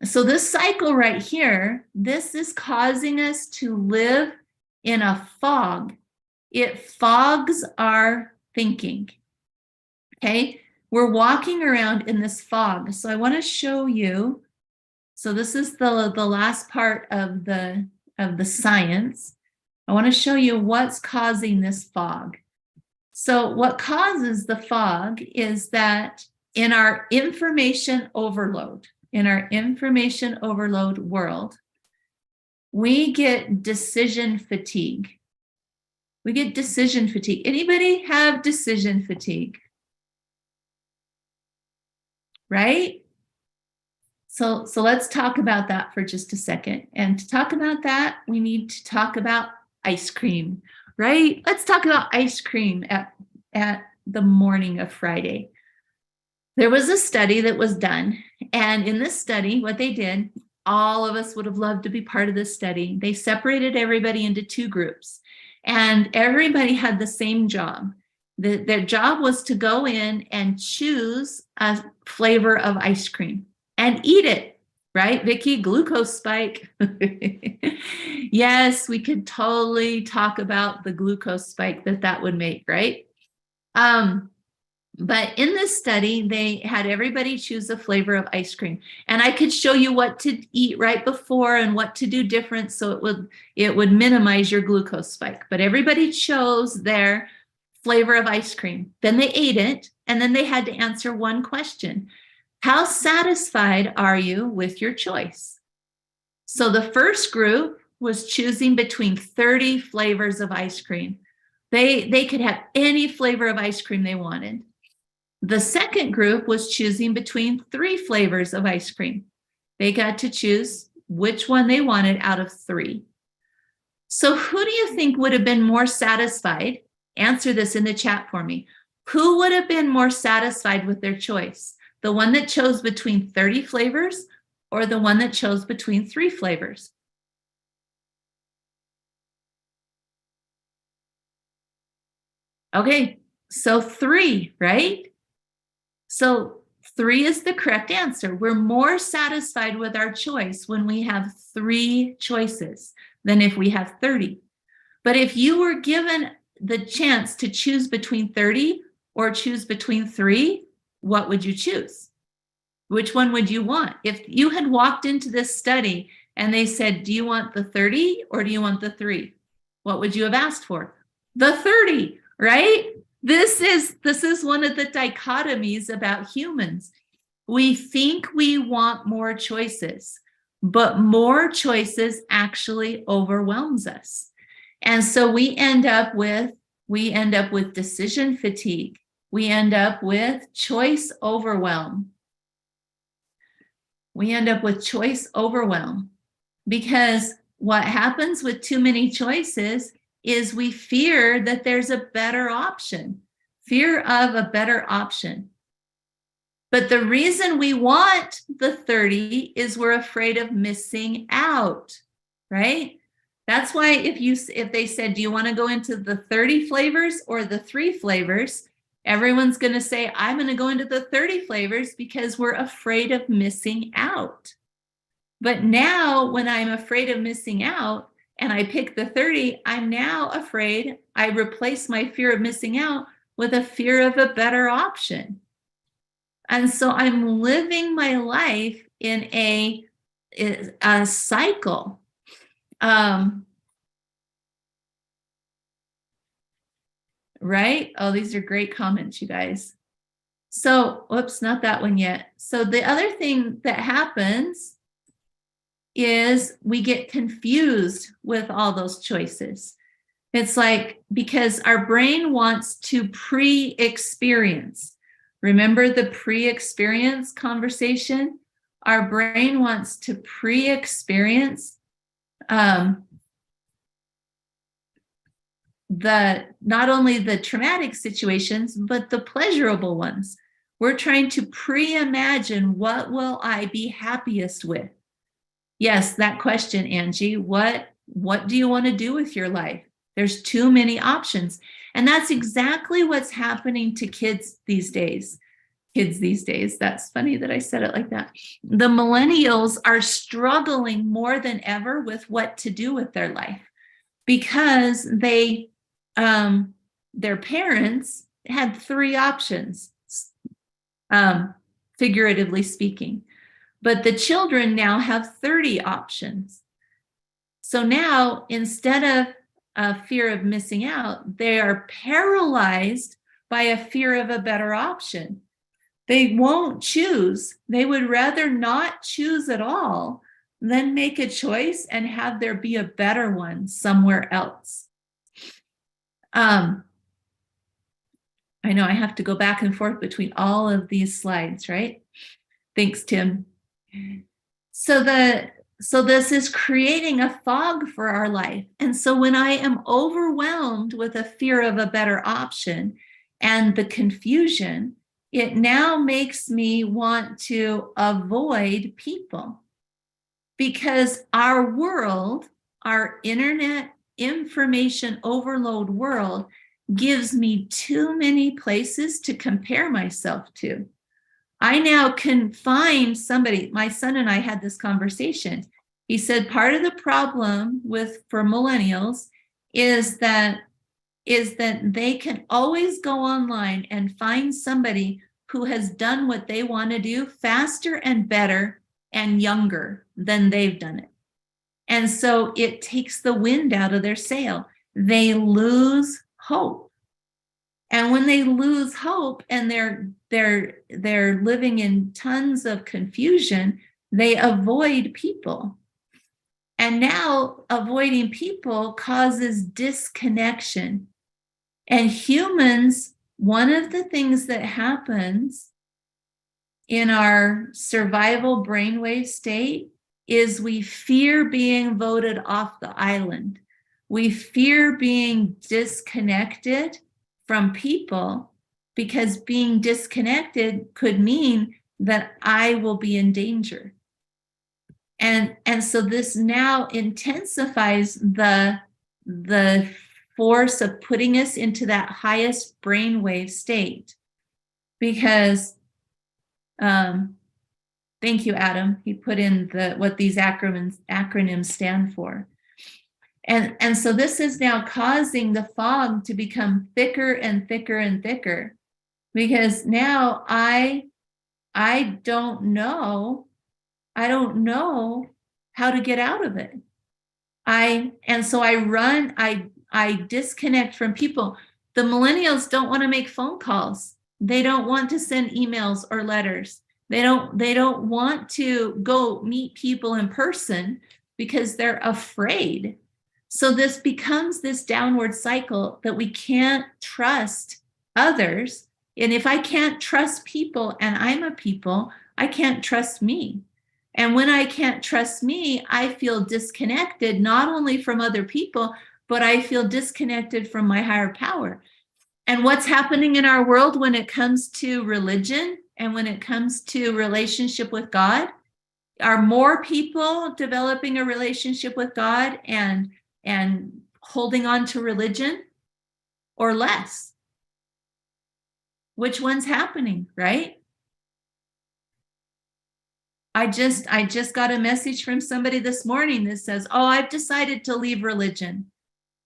So this cycle right here, this is causing us to live in a fog. It fogs our thinking. Okay, we're walking around in this fog. So I want to show you. So this is the last part of the science. I want to show you what's causing this fog. So what causes the fog is that in our information overload world, we get decision fatigue. Anybody have decision fatigue? Right? So let's talk about that for just a second. And to talk about that, we need to talk about ice cream, right? Let's talk about ice cream at the morning of Friday. There was a study that was done. And in this study, what they did, all of us would have loved to be part of this study. They separated everybody into two groups. And everybody had the same job. Their job was to go in and choose a flavor of ice cream and eat it, right? Vicki, glucose spike. Yes, we could totally talk about the glucose spike that would make, right? But in this study, they had everybody choose a flavor of ice cream. And I could show you what to eat right before and what to do different so it would minimize your glucose spike. But everybody chose their flavor of ice cream. Then they ate it, and then they had to answer one question. How satisfied are you with your choice? So the first group was choosing between 30 flavors of ice cream. They could have any flavor of ice cream they wanted. The second group was choosing between 3 flavors of ice cream. They got to choose which one they wanted out of 3. So who do you think would have been more satisfied? Answer this in the chat for me. Who would have been more satisfied with their choice? The one that chose between 30 flavors or the one that chose between 3 flavors? Okay, so 3, right? So 3 is the correct answer. We're more satisfied with our choice when we have 3 choices than if we have 30. But if you were given the chance to choose between 30 or choose between 3, what would you choose? Which one would you want? If you had walked into this study and they said, do you want the 30 or do you want the 3? What would you have asked for? The 30, right? This is one of the dichotomies about humans. We think we want more choices, but more choices actually overwhelms us. And so we end up with decision fatigue. We end up with choice overwhelm. Because what happens with too many choices is we fear that there's a better option, fear of a better option. But the reason we want the 30 is we're afraid of missing out, right? That's why if they said, do you want to go into the 30 flavors or the 3 flavors? Everyone's going to say, I'm going to go into the 30 flavors because we're afraid of missing out. But now when I'm afraid of missing out and I pick the 30, I'm now afraid. I replace my fear of missing out with a fear of a better option. And so I'm living my life in a cycle. Right? Oh, these are great comments, you guys. So, whoops, not that one yet. So the other thing that happens is we get confused with all those choices. It's like, because our brain wants to pre-experience. Remember the pre-experience conversation? Our brain wants to pre-experience not only the traumatic situations, but the pleasurable ones. We're trying to pre-imagine, what will I be happiest with? Yes, that question, Angie, what do you want to do with your life? There's too many options. And that's exactly what's happening to kids these days. That's funny that I said it like that. The millennials are struggling more than ever with what to do with their life, because their parents had 3 options, figuratively speaking, but the children now have 30 options. So now, instead of a fear of missing out, they are paralyzed by a fear of a better option. They won't choose. They would rather not choose at all than make a choice and have there be a better one somewhere else. I know I have to go back and forth between all of these slides, right? Thanks, Tim. So this is creating a fog for our life. And so when I am overwhelmed with a fear of a better option and the confusion, it now makes me want to avoid people, because our world, our internet information overload world, gives me too many places to compare myself to. I now can find somebody. My son and I had this conversation. He said part of the problem for millennials is that they can always go online and find somebody who has done what they want to do faster and better and younger than they've done it. And so it takes the wind out of their sail. They lose hope. And when they lose hope and they're living in tons of confusion, they avoid people. And now avoiding people causes disconnection. And humans, one of the things that happens in our survival brainwave state is we fear being voted off the island. We fear being disconnected from people, because being disconnected could mean that I will be in danger. And so this now intensifies the force of putting us into that highest brainwave state. Because thank you, Adam. He put in what these acronyms stand for. And so this is now causing the fog to become thicker and thicker and thicker, because now I don't know how to get out of it. And so I disconnect from people. The millennials don't want to make phone calls. They don't want to send emails or letters. They don't want to go meet people in person because they're afraid. So this becomes this downward cycle that we can't trust others. And if I can't trust people, and I'm a people, I can't trust me. And when I can't trust me, I feel disconnected, not only from other people, but I feel disconnected from my higher power. And what's happening in our world when it comes to religion and when it comes to relationship with God? Are more people developing a relationship with God and holding on to religion, or less? which one's happening, right? I just got a message from somebody this morning that says, "Oh, I've decided to leave religion."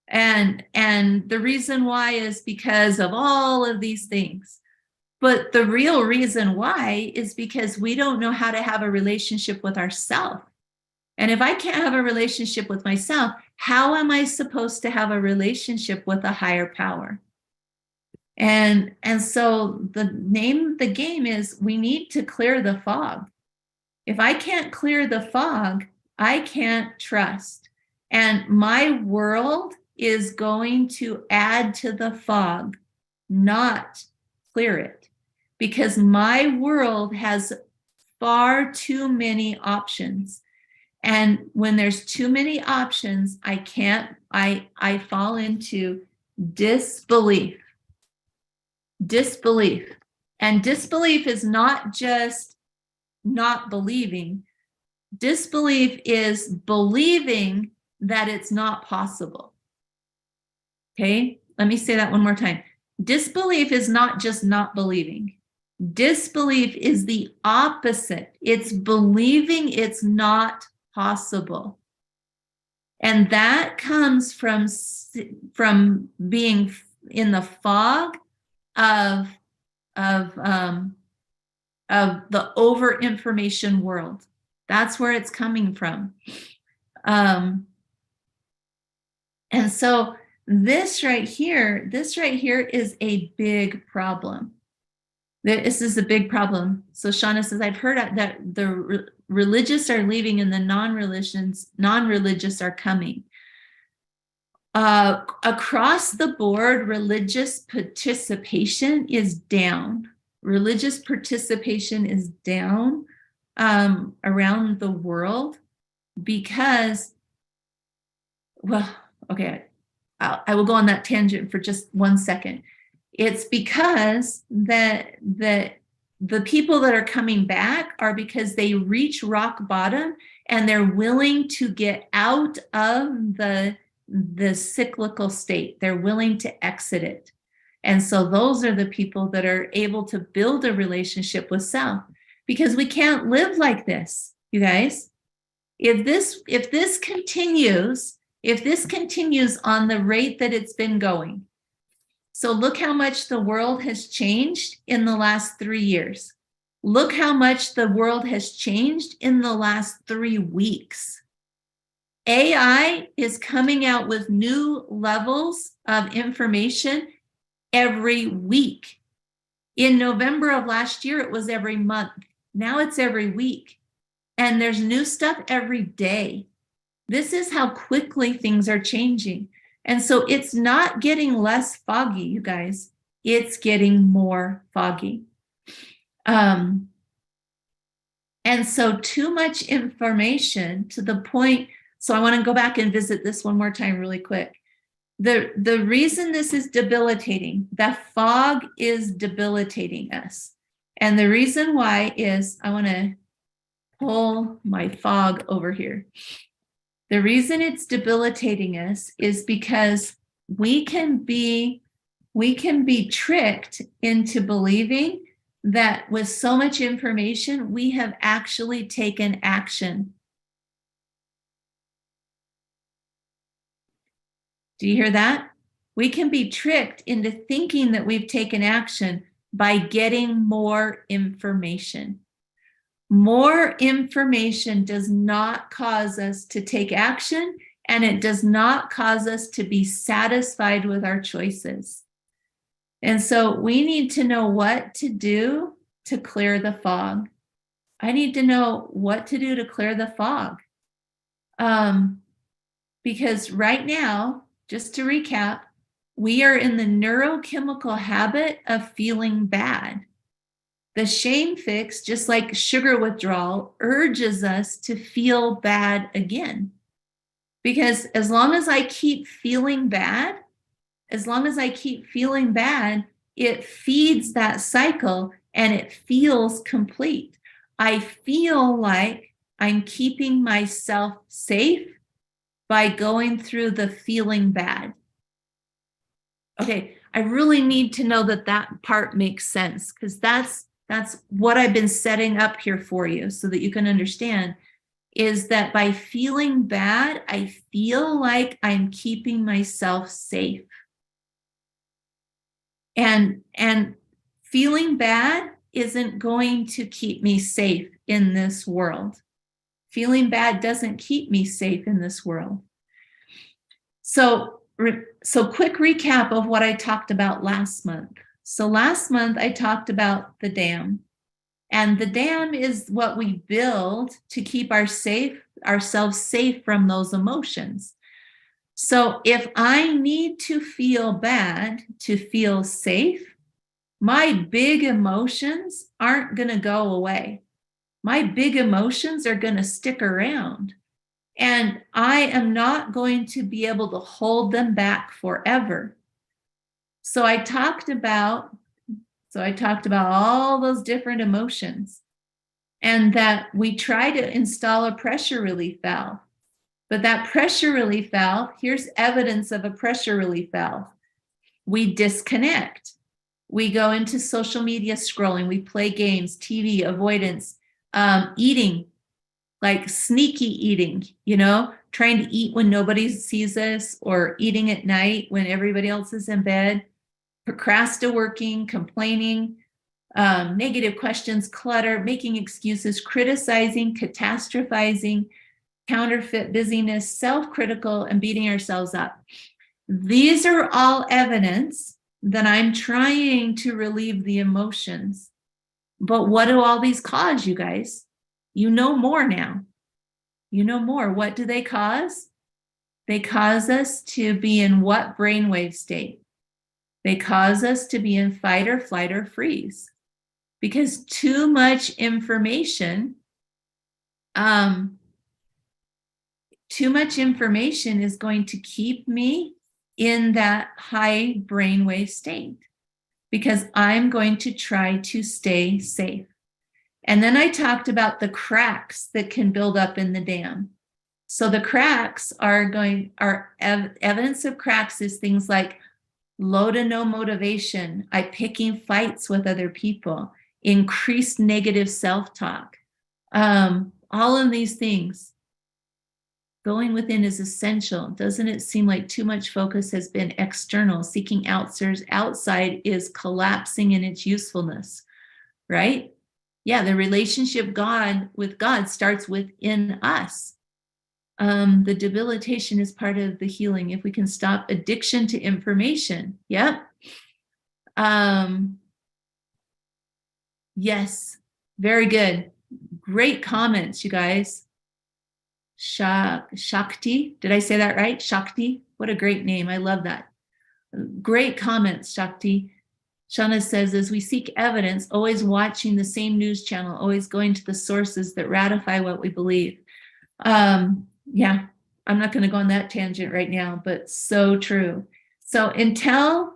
And the reason why is because of all of these things. But the real reason why is because we don't know how to have a relationship with ourselves. And if I can't have a relationship with myself, how am I supposed to have a relationship with a higher power? And so the name of the game is we need to clear the fog. If I can't clear the fog, I can't trust. And my world is going to add to the fog, not clear it. Because my world has far too many options. And when there's too many options, I fall into disbelief. Disbelief. And disbelief is not just not believing. Disbelief is believing that it's not possible. Okay, let me say that one more time. Disbelief is not just not believing. Disbelief is the opposite. It's believing it's not possible. And that comes from being in the fog of the over information world. That's where it's coming from. And so this right here is a big problem. This is a big problem. So Shauna says, I've heard that the religious are leaving and the non-religious are coming. Across the board, religious participation is down. Religious participation is down around the world because, well, okay, I will go on that tangent for just 1 second. It's because that the people that are coming back are because they reach rock bottom and they're willing to get out of the cyclical state. They're willing to exit it. And so those are the people that are able to build a relationship with self, because we can't live like this, you guys. If this continues on the rate that it's been going, so look how much the world has changed in the last 3 years. Look how much the world has changed in the last 3 weeks. AI is coming out with new levels of information every week. In November of last year, it was every month. Now it's every week. And there's new stuff every day. This is how quickly things are changing. And so it's not getting less foggy, you guys. It's getting more foggy. And so too much information to the point. So I want to go back and visit this one more time really quick. The reason this is debilitating, the fog is debilitating us. And the reason why is, I want to pull my fog over here. The reason it's debilitating us is because we can be tricked into believing that with so much information, we have actually taken action. Do you hear that? We can be tricked into thinking that we've taken action by getting more information. More information does not cause us to take action, and it does not cause us to be satisfied with our choices. And so we need to know what to do to clear the fog. I need to know what to do to clear the fog. Because right now, just to recap, we are in the neurochemical habit of feeling bad. The shame fix, just like sugar withdrawal, urges us to feel bad again. Because as long as I keep feeling bad, it feeds that cycle and it feels complete. I feel like I'm keeping myself safe by going through the feeling bad. Okay, I really need to know that that part makes sense, because that's what I've been setting up here for you so that you can understand, is that by feeling bad, I feel like I'm keeping myself safe. And feeling bad isn't going to keep me safe in this world. Feeling bad doesn't keep me safe in this world. So quick recap of what I talked about last month. So last month I talked about the dam. And the dam is what we build to keep ourselves safe from those emotions. So if I need to feel bad to feel safe, my big emotions aren't going to go away. My big emotions are going to stick around. And I am not going to be able to hold them back forever. So I talked about all those different emotions, and that we try to install a pressure relief valve. But that pressure relief valve, here's evidence of a pressure relief valve. We disconnect. We go into social media scrolling. We play games, TV, avoidance, eating, like sneaky eating, trying to eat when nobody sees us, or eating at night when everybody else is in bed, procrastinating, complaining, negative questions, clutter, making excuses, criticizing, catastrophizing, counterfeit busyness, self-critical, and beating ourselves up. These are all evidence that I'm trying to relieve the emotions. But what do all these cause, you guys? You know more now. You know more. What do they cause? They cause us to be in what brainwave state? They cause us to be in fight or flight or freeze. Because too much information is going to keep me in that high brainwave state, because I'm going to try to stay safe. And then I talked about the cracks that can build up in the dam. So the cracks evidence of cracks is things like low to no motivation, picking fights with other people, increased negative self-talk, all of these things. Going within is essential. Doesn't it seem like too much focus has been external? Seeking outside is collapsing in its usefulness, right? Yeah, the relationship with God starts within us. The debilitation is part of the healing. If we can stop addiction to information. Yep. Yes, very good. Great comments, you guys. Shakti, did I say that right? Shakti, what a great name. I love that. Great comments, Shakti. Shauna says, as we seek evidence, always watching the same news channel, always going to the sources that ratify what we believe. Yeah, I'm not going to go on that tangent right now, but so true. So until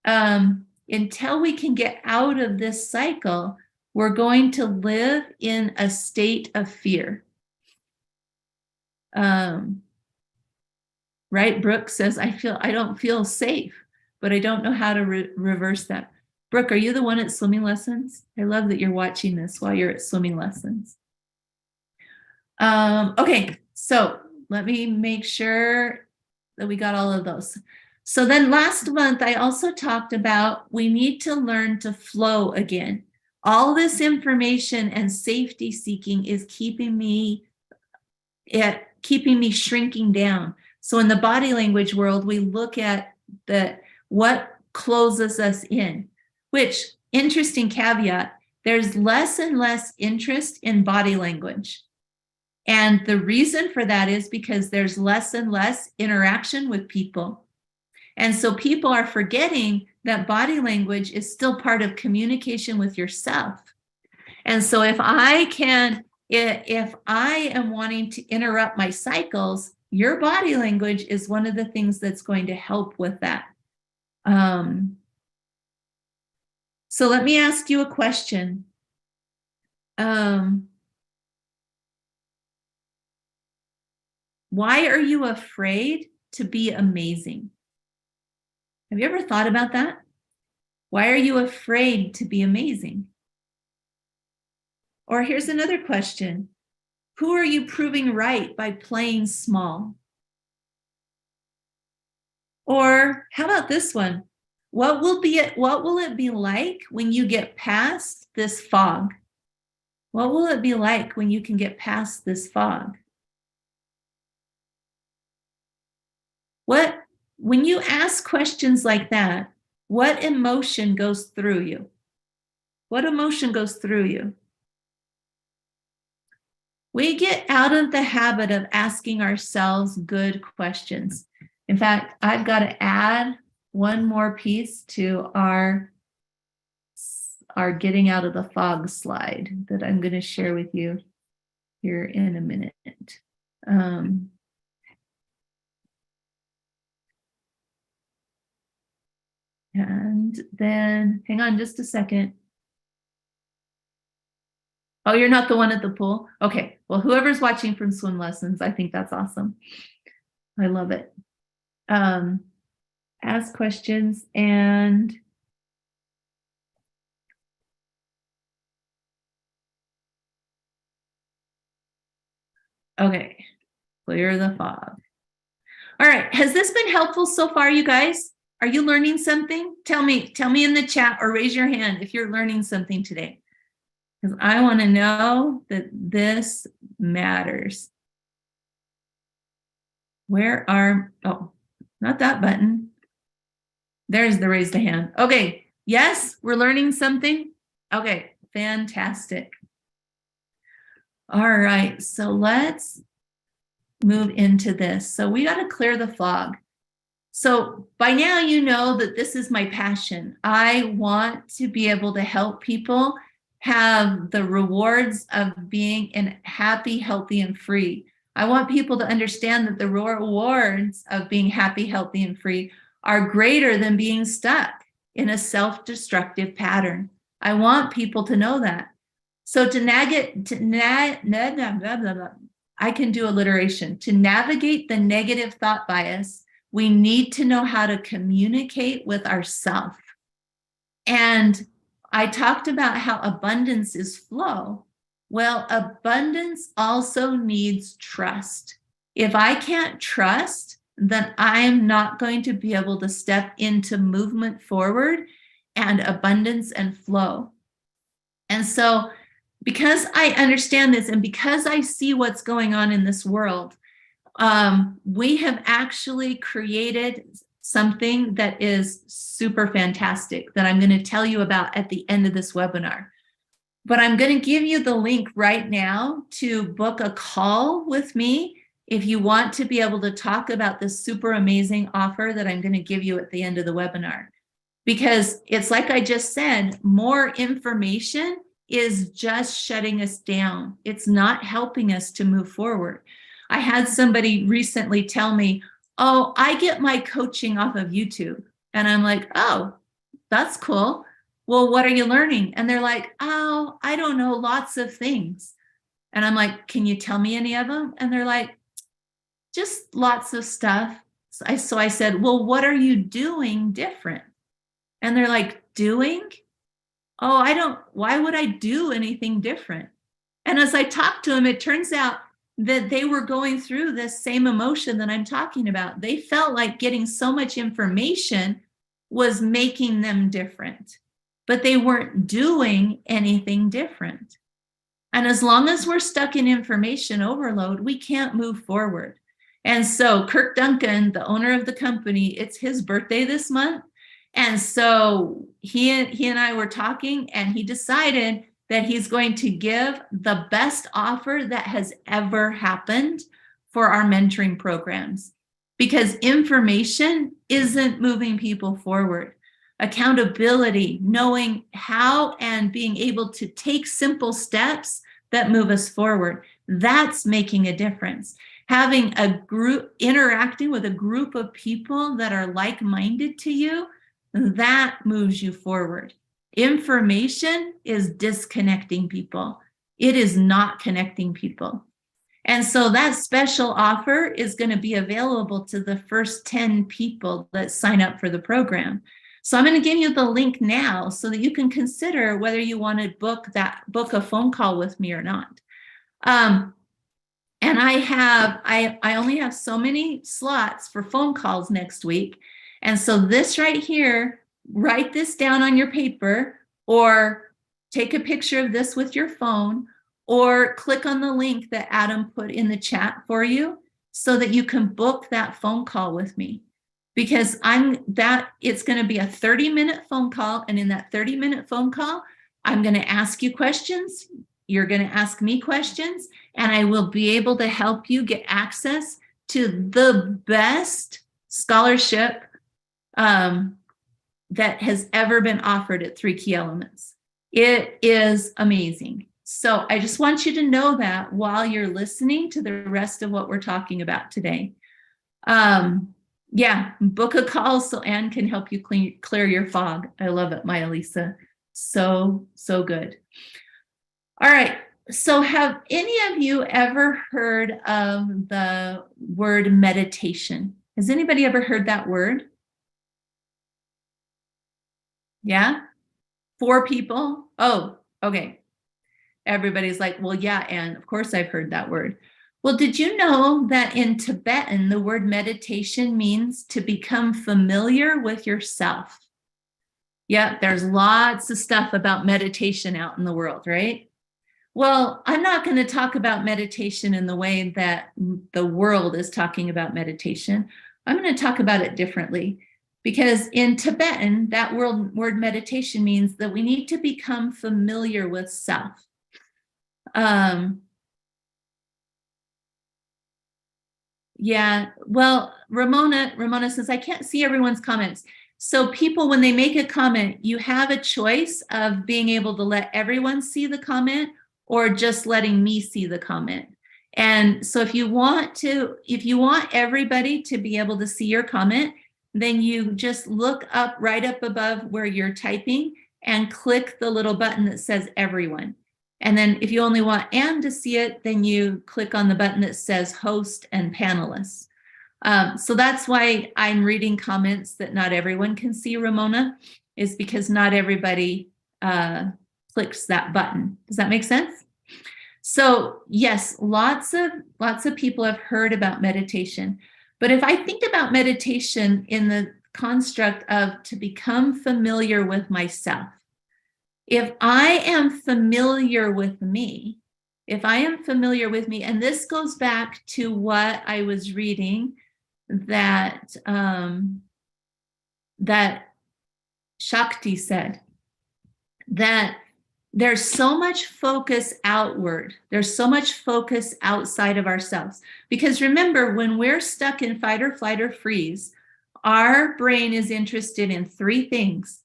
we can get out of this cycle, we're going to live in a state of fear. Right? Brooke says, I don't feel safe, but I don't know how to reverse that. Brooke, are you the one at swimming lessons? I love that you're watching this while you're at swimming lessons. Okay, so let me make sure that we got all of those. So then last month, I also talked about we need to learn to flow again. All this information and safety seeking is keeping me shrinking down. So in the body language world, we look at what closes us in, which, interesting caveat, there's less and less interest in body language. And the reason for that is because there's less and less interaction with people. And so people are forgetting that body language is still part of communication with yourself. And so if I am wanting to interrupt my cycles, your body language is one of the things that's going to help with that. So let me ask you a question. Why are you afraid to be amazing? Have you ever thought about that? Why are you afraid to be amazing? Or here's another question. Who are you proving right by playing small? Or how about this one? What will it be like when you get past this fog? What will it be like when you can get past this fog? When you ask questions like that, what emotion goes through you? What emotion goes through you? We get out of the habit of asking ourselves good questions. In fact, I've got to add one more piece to our getting out of the fog slide that I'm going to share with you here in a minute. And then, hang on just a second. Oh, you're not the one at the pool? Okay, well, whoever's watching from swim lessons, I think that's awesome. I love it. Ask questions and okay, clear the fog. All right, has this been helpful so far, you guys? Are you learning something? Tell me in the chat or raise your hand if you're learning something today. Because I want to know that this matters. Oh, not that button. There's the raise the hand. Okay, yes, we're learning something. Okay, fantastic. All right, so let's move into this. So we got to clear the fog. So by now you know that this is my passion. I want to be able to help people have the rewards of being happy, healthy, and free. I want people to understand that the rewards of being happy, healthy, and free are greater than being stuck in a self-destructive pattern. I want people to know that. So I can do alliteration. To navigate the negative thought bias, we need to know how to communicate with ourselves. And I talked about how abundance is flow. Well, abundance also needs trust. If I can't trust, then I'm not going to be able to step into movement forward and abundance and flow. And so, because I understand this and because I see what's going on in this world, we have actually created something that is super fantastic that I'm going to tell you about at the end of this webinar. But I'm going to give you the link right now to book a call with me if you want to be able to talk about this super amazing offer that I'm going to give you at the end of the webinar. Because it's like I just said, more information is just shutting us down. It's not helping us to move forward. I had somebody recently tell me, oh, I get my coaching off of YouTube. And I'm like, oh, that's cool. Well, what are you learning? And they're like, oh, I don't know, lots of things. And I'm like, can you tell me any of them? And they're like, just lots of stuff. So I said, well, what are you doing different? And they're like, doing? Oh, why would I do anything different? And as I talked to them, it turns out that they were going through this same emotion that I'm talking about. They felt like getting so much information was making them different, but they weren't doing anything different. And as long as we're stuck in information overload, we can't move forward. And so Kirk Duncan, the owner of the company, it's his birthday this month. And so he and I were talking, and he decided that he's going to give the best offer that has ever happened for our mentoring programs, because information isn't moving people forward. Accountability, knowing how and being able to take simple steps that move us forward, that's making a difference. Having a group, interacting with a group of people that are like-minded to you, that moves you forward. Information is disconnecting people. It is not connecting people. And so that special offer is going to be available to the first 10 people that sign up for the program. So I'm going to give you the link now so that you can consider whether you want to book a phone call with me or not. And I only have so many slots for phone calls next week. And so this right here, write this down on your paper or take a picture of this with your phone or click on the link that Adam put in the chat for you so that you can book that phone call with me. Because it's going to be a 30-minute phone call. And in that 30-minute phone call, I'm going to ask you questions. You're going to ask me questions, and I will be able to help you get access to the best scholarship that has ever been offered at 3 Key Elements. It is amazing. So I just want you to know that while you're listening to the rest of what we're talking about today. Yeah, book a call so Anne can help you clear your fog. I love it, Maya Lisa. So good. All right. So have any of you ever heard of the word meditation? Has anybody ever heard that word? Yeah? 4 people? Oh, okay. Everybody's like, well, yeah, and of course I've heard that word. Well, did you know that in Tibetan, the word meditation means to become familiar with yourself? Yeah, there's lots of stuff about meditation out in the world, right? Well, I'm not going to talk about meditation in the way that the world is talking about meditation. I'm going to talk about it differently because in Tibetan, that word meditation means that we need to become familiar with self. Yeah, well, Ramona says, I can't see everyone's comments. So people, when they make a comment, you have a choice of being able to let everyone see the comment or just letting me see the comment. And so if you want everybody to be able to see your comment, then you just look up right up above where you're typing and click the little button that says everyone. And then if you only want Anne to see it, then you click on the button that says host and panelists. So that's why I'm reading comments that not everyone can see, Ramona, is because not everybody clicks that button. Does that make sense? So yes, lots of people have heard about meditation. But if I think about meditation in the construct of to become familiar with myself, if I am familiar with me, and this goes back to what I was reading that Shakti said, that there's so much focus outward. There's so much focus outside of ourselves. Because remember, when we're stuck in fight or flight or freeze, our brain is interested in 3 things.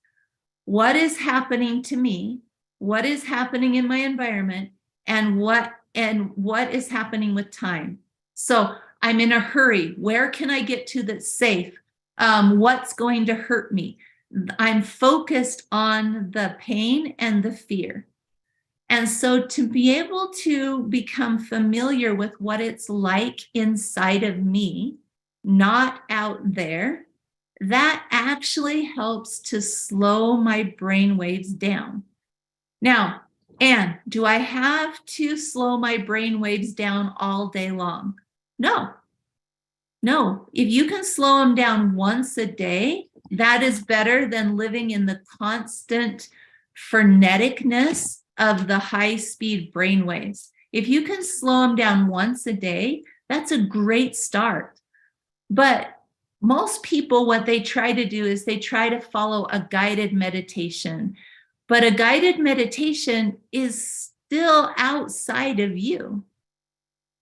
What is happening to me, what is happening in my environment, and what is happening with time. So I'm in a hurry. Where can I get to that's safe? What's going to hurt me? I'm focused on the pain and the fear. And so to be able to become familiar with what it's like inside of me, not out there, that actually helps to slow my brain waves down. Now, Anne, do I have to slow my brain waves down all day long? No. If you can slow them down once a day, that is better than living in the constant freneticness of the high-speed brain waves. If you can slow them down once a day, that's a great start. But most people, what they try to do is they try to follow a guided meditation. But a guided meditation is still outside of you.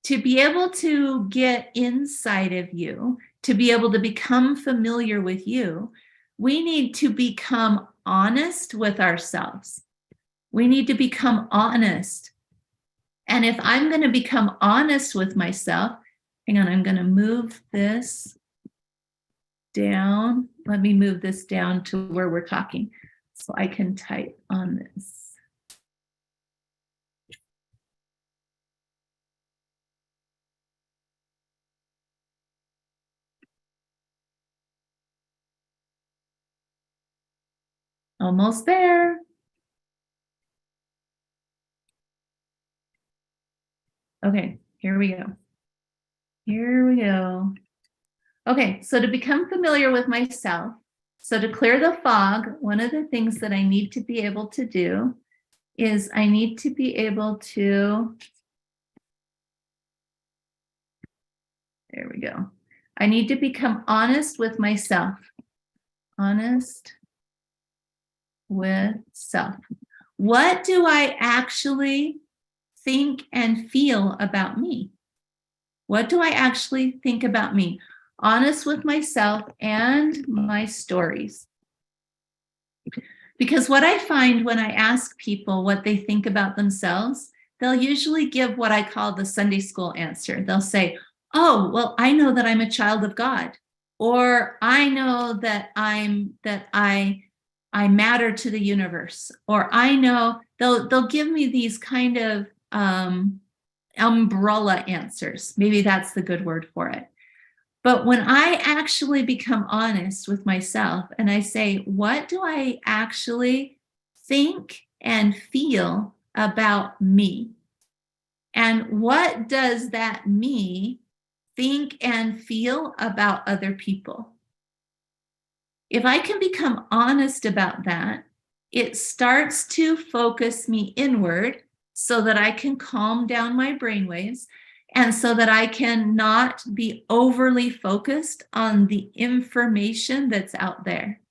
To be able to get inside of you, to be able to become familiar with you, we need to become honest with ourselves. We need to become honest. And if I'm going to become honest with myself, hang on, I'm going to move this down. Let me move this down to where we're talking so I can type on this. Almost there. Okay, here we go. Here we go. Okay, so to become familiar with myself, so to clear the fog, one of the things that I need to be able to do is I need to be able to, there we go. I need to become honest with myself. Honest with self. What do I actually think and feel about me? What do I actually think about me? Honest with myself and my stories. Because what I find when I ask people what they think about themselves, they'll usually give what I call the Sunday school answer. They'll say, oh, well, I know that I'm a child of God, or I know that I matter to the universe, or I know, they'll give me these kind of umbrella answers. Maybe that's the good word for it. But when I actually become honest with myself and I say, what do I actually think and feel about me? And what does that me think and feel about other people? If I can become honest about that, it starts to focus me inward so that I can calm down my brainwaves and so that I can not be overly focused on the information that's out there.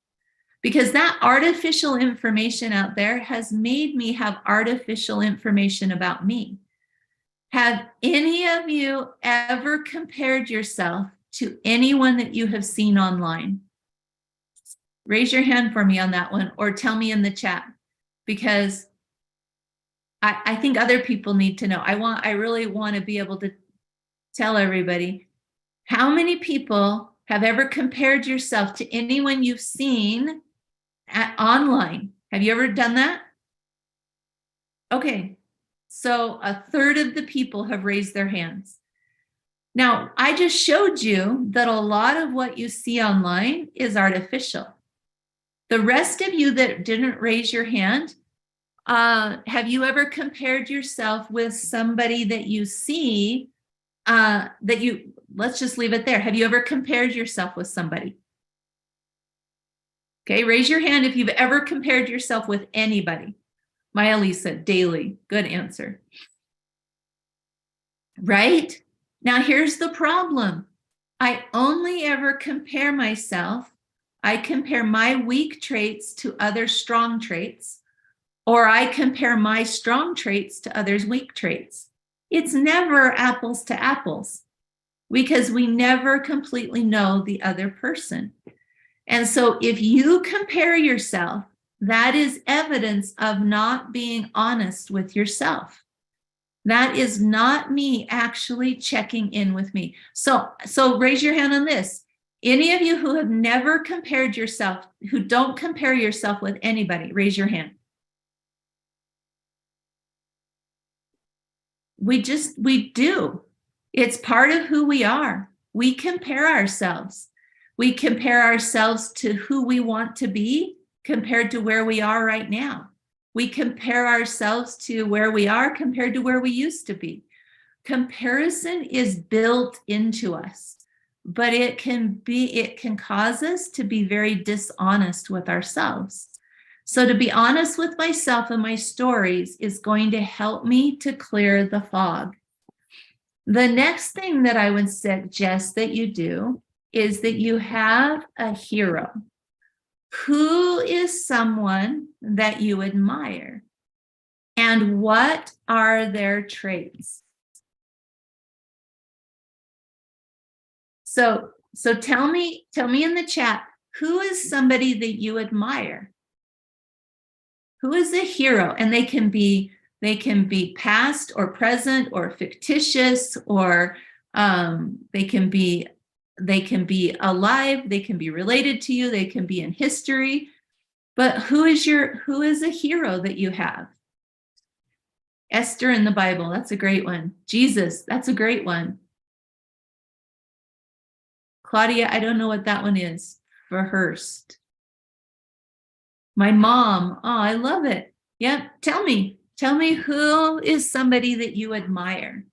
Because that artificial information out there has made me have artificial information about me. Have any of you ever compared yourself to anyone that you have seen online? Raise your hand for me on that one, or tell me in the chat, because I think other people need to know. I really want to be able to tell everybody, how many people have ever compared yourself to anyone you've seen online? Have you ever done that? Okay, so a third of the people have raised their hands. Now, I just showed you that a lot of what you see online is artificial. The rest of you that didn't raise your hand, have you ever compared yourself with somebody that you see let's just leave it there. Have you ever compared yourself with somebody? Okay, raise your hand if you've ever compared yourself with anybody. Maya Lisa, daily, good answer. Right? Now here's the problem. I only ever compare myself. I compare my weak traits to other strong traits, or I compare my strong traits to others' weak traits. It's never apples to apples because we never completely know the other person. And so if you compare yourself, that is evidence of not being honest with yourself. That is not me actually checking in with me. So raise your hand on this. Any of you who have never compared yourself, who don't compare yourself with anybody, raise your hand. We do. It's part of who we are. We compare ourselves. We compare ourselves to who we want to be compared to where we are right now. We compare ourselves to where we are compared to where we used to be. Comparison is built into us, but it can cause us to be very dishonest with ourselves. So to be honest with myself and my stories is going to help me to clear the fog. The next thing that I would suggest that you do is that you have a hero. Who is someone that you admire? And what are their traits? So tell me in the chat, who is somebody that you admire? Who is a hero? And they can be past or present or fictitious, or they can be alive, they can be related to you, they can be in history. But who is a hero that you have? Esther in the Bible, that's a great one. Jesus, that's a great one. Claudia, I don't know what that one is. For Hearst. My mom. Oh, I love it. Yeah. Tell me who is somebody that you admire?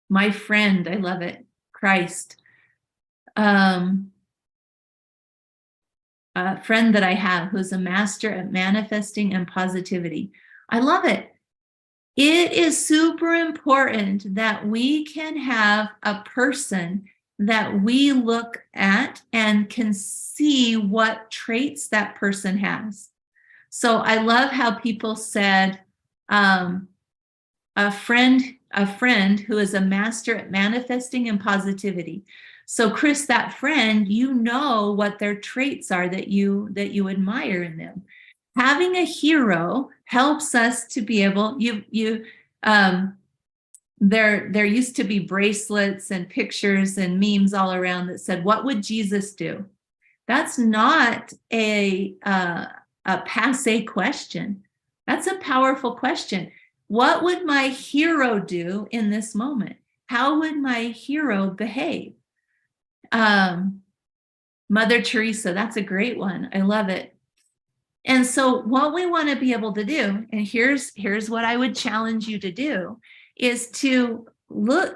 My friend. I love it. Christ. A friend that I have who's a master at manifesting and positivity. I love it. It is super important that we can have a person that we look at and can see what traits that person has. So I love how people said, a friend who is a master at manifesting and positivity. So Chris, that friend, you know what their traits are that you admire in them. Having a hero helps us to be able, there used to be bracelets and pictures and memes all around that said, what would Jesus do? That's not a passe question. That's a powerful question. What would my hero do in this moment? How would my hero behave? Mother Teresa, that's a great one. I love it. And so what we want to be able to do, and here's what I would challenge you to do, is to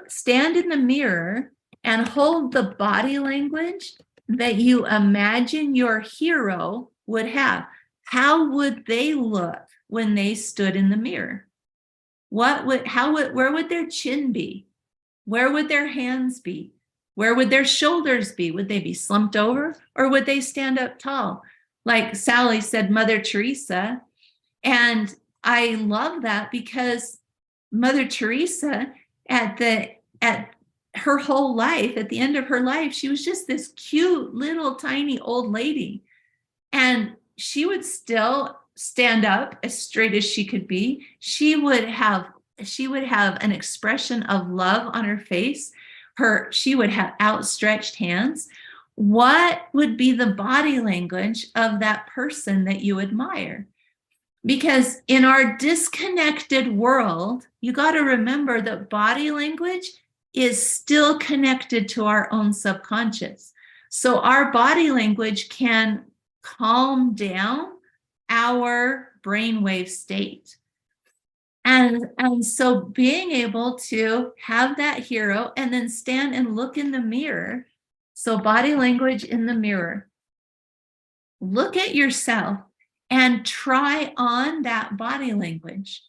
stand in the mirror and hold the body language that you imagine your hero would have. How would they look when they stood in the mirror? Where would their chin be? Where would their hands be? Where would their shoulders be? Would they be slumped over or would they stand up tall? Like Sally said, Mother Teresa. And I love that because Mother Teresa at her whole life, at the end of her life, she was just this cute little tiny old lady. And she would still stand up as straight as she could be. She would have an expression of love on her face. She would have outstretched hands. What would be the body language of that person that you admire? Because in our disconnected world, you got to remember that body language is still connected to our own subconscious. So our body language can calm down our brainwave state. And so being able to have that hero and then stand and look in the mirror. So body language in the mirror. Look at yourself and try on that body language.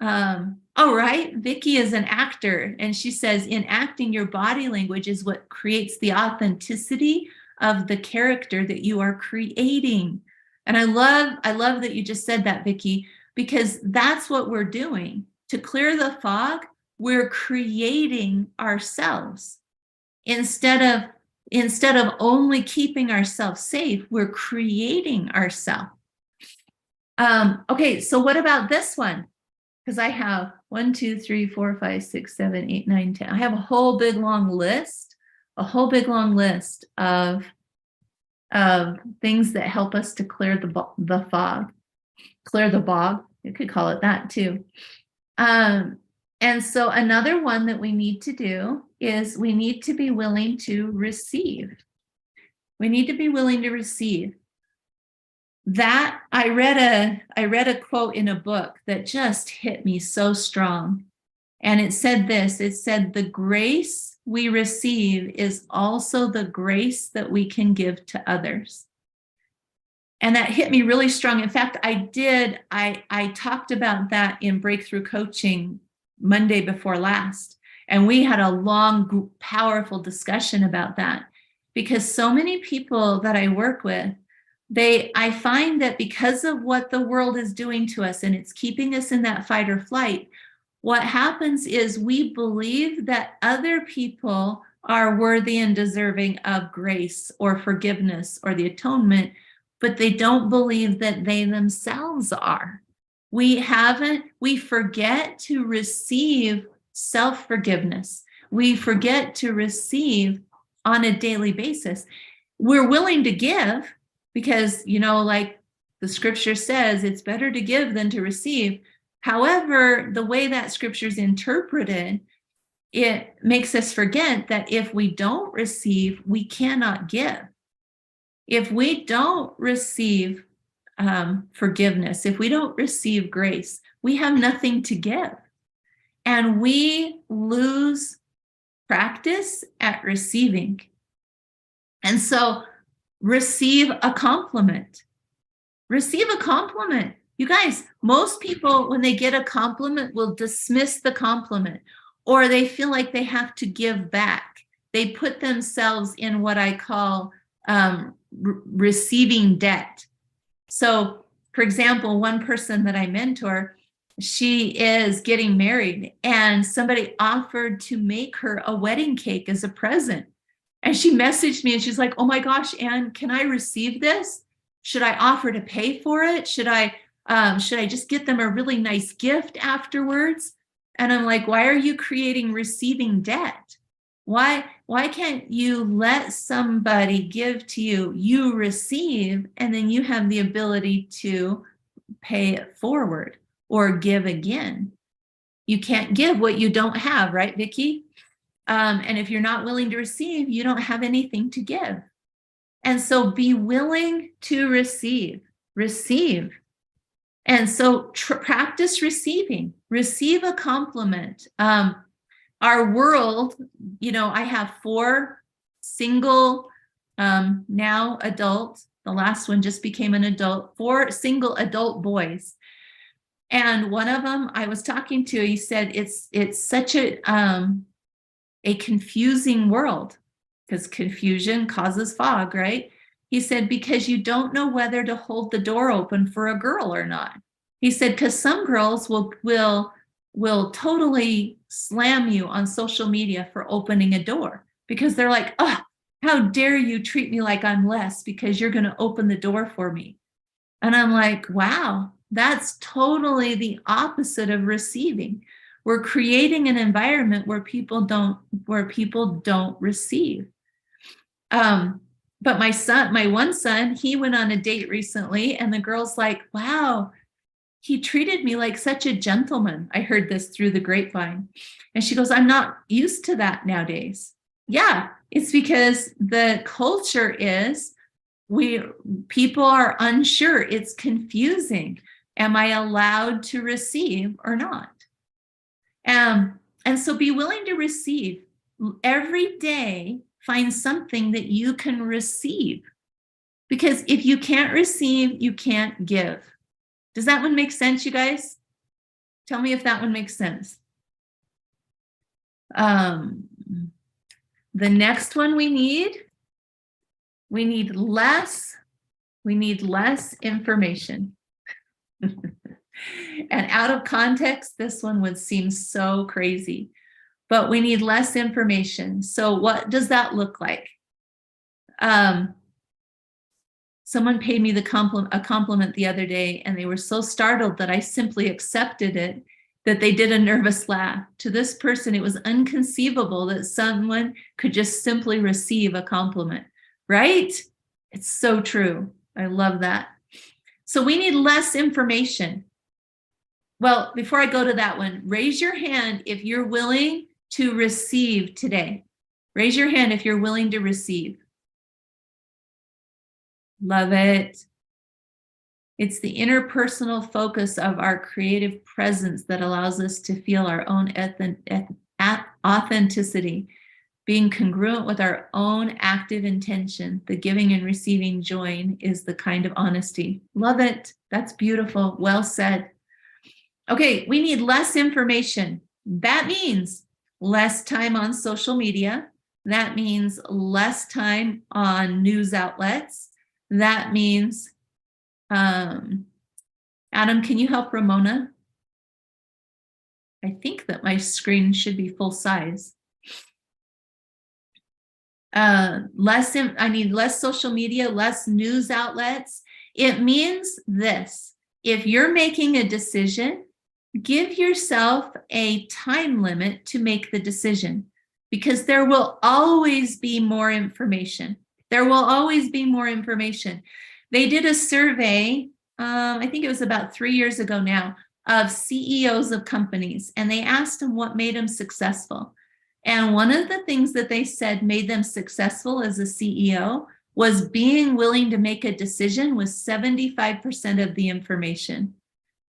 Oh, right. Vicki is an actor, and she says, in acting, your body language is what creates the authenticity of the character that you are creating. And I love that you just said that, Vicki, because that's what we're doing. To clear the fog, we're creating ourselves. Instead of only keeping ourselves safe, we're creating ourselves. Okay, so what about this one? Because I have 1, 2, 3, 4, 5, 6, 7, 8, 9, 10. I have a whole big long list of things that help us to clear the fog, clear the bog. You could call it that too. And so another one that we need to do is we need to be willing to receive. We need to be willing to receive. That I read a quote in a book that just hit me so strong. And it said this, it said, the grace we receive is also the grace that we can give to others. And that hit me really strong. In fact, I talked about that in Breakthrough Coaching Monday before last. And we had a long, powerful discussion about that, because so many people that I work with, I find that because of what the world is doing to us and it's keeping us in that fight or flight, what happens is we believe that other people are worthy and deserving of grace or forgiveness or the atonement, but they don't believe that they themselves are. We forget to receive self-forgiveness. We forget to receive on a daily basis. We're willing to give because, like the scripture says, it's better to give than to receive. However, the way that scripture is interpreted, it makes us forget that if we don't receive, we cannot give. If we don't receive forgiveness, if we don't receive grace, we have nothing to give. And we lose practice at receiving. And so receive a compliment. Receive a compliment. You guys, most people, when they get a compliment, will dismiss the compliment, or they feel like they have to give back. They put themselves in what I call receiving debt. So, for example, one person that I mentor, she is getting married, and somebody offered to make her a wedding cake as a present. And she messaged me and she's like, oh my gosh, Anne, can I receive this? Should I offer to pay for it? Should I just get them a really nice gift afterwards? And I'm like, why are you creating receiving debt? Why can't you let somebody give to you, you receive, and then you have the ability to pay it forward or give again? You can't give what you don't have, right, Vicki? And if you're not willing to receive, you don't have anything to give. And so be willing to receive. And so practice receiving. Receive a compliment. Our world, I have 4 single, now adult, the last one just became an adult, 4 single adult boys. And one of them I was talking to, he said, it's such a confusing world, because confusion causes fog, right? He said, because you don't know whether to hold the door open for a girl or not. He said, because some girls will totally slam you on social media for opening a door, because they're like, oh, how dare you treat me like I'm less because you're going to open the door for me. And I'm like, wow, that's totally the opposite of receiving. We're creating an environment where people don't receive. But my one son, he went on a date recently, and the girl's like, wow, he treated me like such a gentleman. I heard this through the grapevine. And she goes, I'm not used to that nowadays. Yeah, it's because the culture is, people are unsure. It's confusing. Am I allowed to receive or not? And so be willing to receive. Every day, find something that you can receive. Because if you can't receive, you can't give. Does that one make sense, you guys? Tell me if that one makes sense. The next one we need less information. And out of context, this one would seem so crazy, but we need less information. So what does that look like? Someone paid me a compliment the other day, and they were so startled that I simply accepted it, that they did a nervous laugh. To this person, it was inconceivable that someone could just simply receive a compliment, right? It's so true. I love that. So we need less information. Well, before I go to that one, raise your hand if you're willing to receive today. Raise your hand if you're willing to receive. Love it. It's the interpersonal focus of our creative presence that allows us to feel our own authenticity, being congruent with our own active intention. The giving and receiving join is the kind of honesty. Love it. That's beautiful. Well said. Okay, we need less information. That means less time on social media. That means less time on news outlets. That means, Adam, can you help Ramona? I think that my screen should be full size. I need less social media, less news outlets. It means this: if you're making a decision, give yourself a time limit to make the decision, because there will always be more information. There will always be more information. They did a survey, I think it was about 3 years ago now, of CEOs of companies, and they asked them what made them successful. And one of the things that they said made them successful as a CEO was being willing to make a decision with 75% of the information.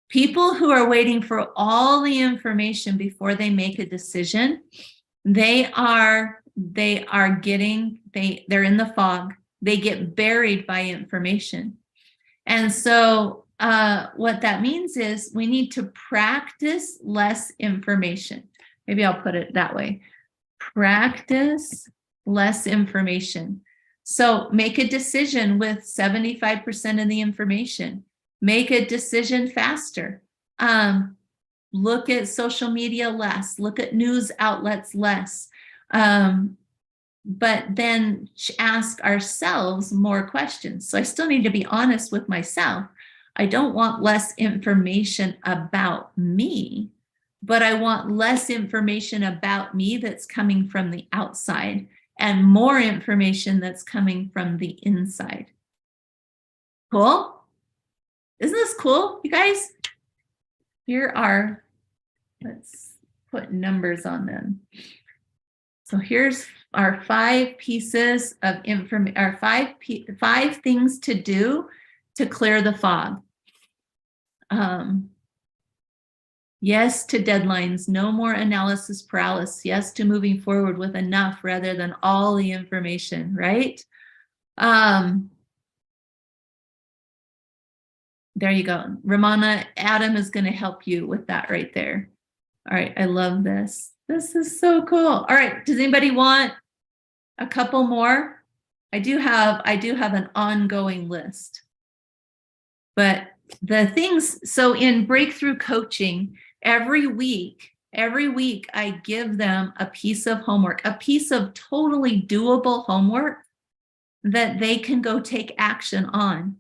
People who are waiting for all the information before they make a decision, they're in the fog. They get buried by information. And so what that means is we need to practice less information. Maybe I'll put it that way. Practice less information. So make a decision with 75% of the information. Make a decision faster. Look at social media less. Look at news outlets less. But then ask ourselves more questions. So I still need to be honest with myself. I don't want less information about me, but I want less information about me that's coming from the outside and more information that's coming from the inside. Cool? Isn't this cool, you guys? Here are, let's put numbers on them. So here's our 5 pieces of information, our 5 things to do to clear the fog. Yes to deadlines, no more analysis paralysis. Yes to moving forward with enough rather than all the information, right? There you go. Ramona, Adam is going to help you with that right there. All right, I love this. This is so cool. All right, does anybody want a couple more? I do have an ongoing list. But the things, so in breakthrough coaching, every week I give them a piece of homework, a piece of totally doable homework that they can go take action on.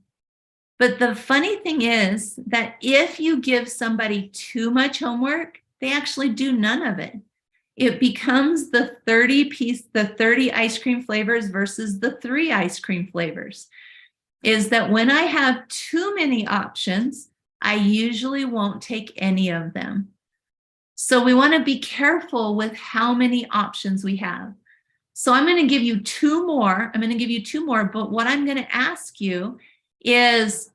But the funny thing is that if you give somebody too much homework, they actually do none of it. It becomes the 30 ice cream flavors versus the 3 ice cream flavors. Is that when I have too many options, I usually won't take any of them. So we want to be careful with how many options we have. So I'm going to give you 2 more. But what I'm going to ask you is,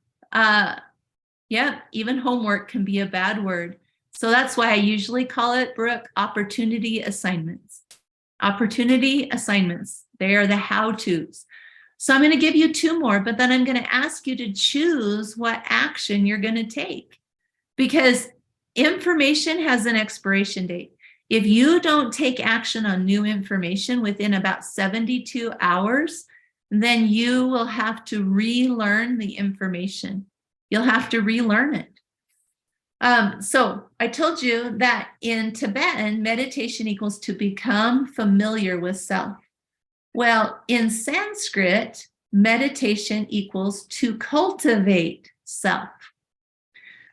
even homework can be a bad word. So that's why I usually call it, Brooke, opportunity assignments. Opportunity assignments. They are the how-tos. So I'm going to give you 2 more, but then I'm going to ask you to choose what action you're going to take. Because information has an expiration date. If you don't take action on new information within about 72 hours, then you will have to relearn the information. You'll have to relearn it. So I told you that in Tibetan, meditation equals to become familiar with self. Well, in Sanskrit, meditation equals to cultivate self.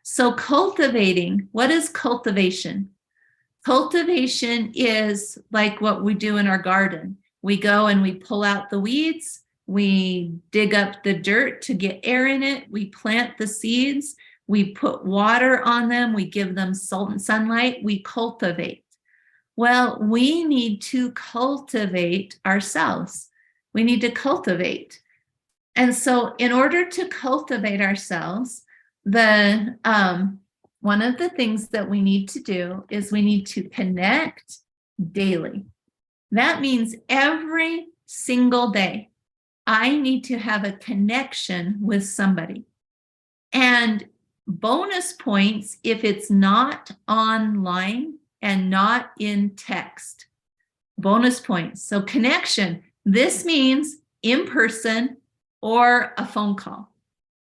So cultivating, what is cultivation? Cultivation is like what we do in our garden. We go and we pull out the weeds, we dig up the dirt to get air in it, we plant the seeds, we put water on them, we give them salt and sunlight, we cultivate. Well, we need to cultivate ourselves. We need to cultivate. And so in order to cultivate ourselves, one of the things that we need to do is we need to connect daily. That means every single day, I need to have a connection with somebody. And bonus points if it's not online and not in text. Bonus points. So connection, this means in person or a phone call.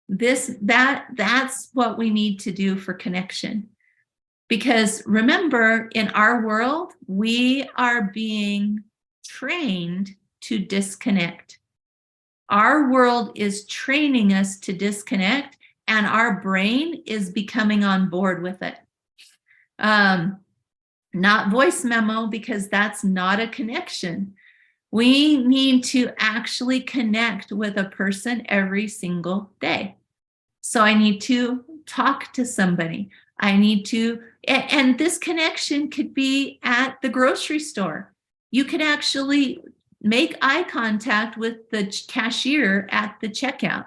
That's what we need to do for connection. Because remember, in our world, we are being trained to disconnect. Our world is training us to disconnect, and our brain is becoming on board with it. Not voice memo, because that's not a connection. We need to actually connect with a person every single day. So I need to talk to somebody. I need to, and this connection could be at the grocery store. You could actually make eye contact with the cashier at the checkout,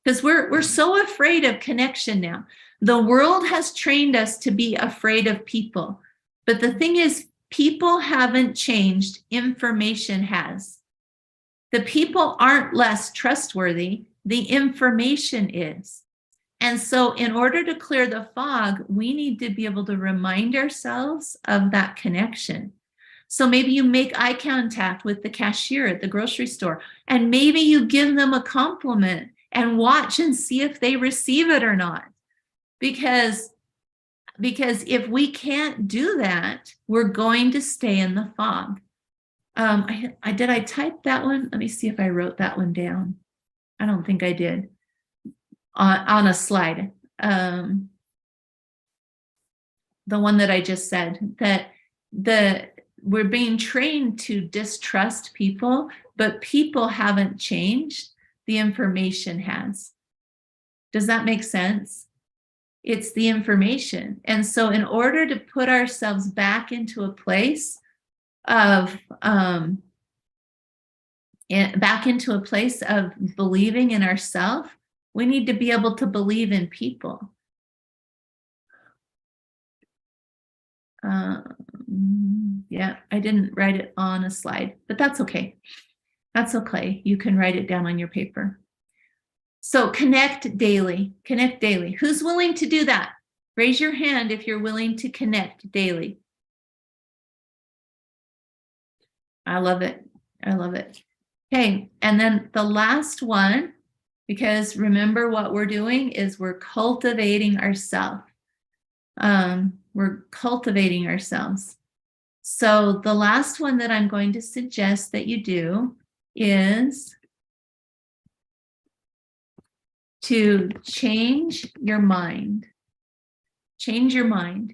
because we're so afraid of connection now. The world has trained us to be afraid of people. But the thing is, people haven't changed, information has. The people aren't less trustworthy, the information is. And so in order to clear the fog, we need to be able to remind ourselves of that connection. So maybe you make eye contact with the cashier at the grocery store, and maybe you give them a compliment and watch and see if they receive it or not. Because if we can't do that, we're going to stay in the fog. Did I type that one? Let me see if I wrote that one down. I don't think I did. On a slide. The one that I just said, that we're being trained to distrust people, but people haven't changed. The information has. Does that make sense? It's the information. And so in order to put ourselves back into a place of believing in ourselves, we need to be able to believe in people. Yeah, I didn't write it on a slide, but that's okay. That's okay. You can write it down on your paper. So connect daily. Connect daily. Who's willing to do that? Raise your hand if you're willing to connect daily. I love it. I love it. Okay, and then the last one, because remember what we're doing is we're cultivating ourselves. We're cultivating ourselves. So the last one that I'm going to suggest that you do is to change your mind. Change your mind.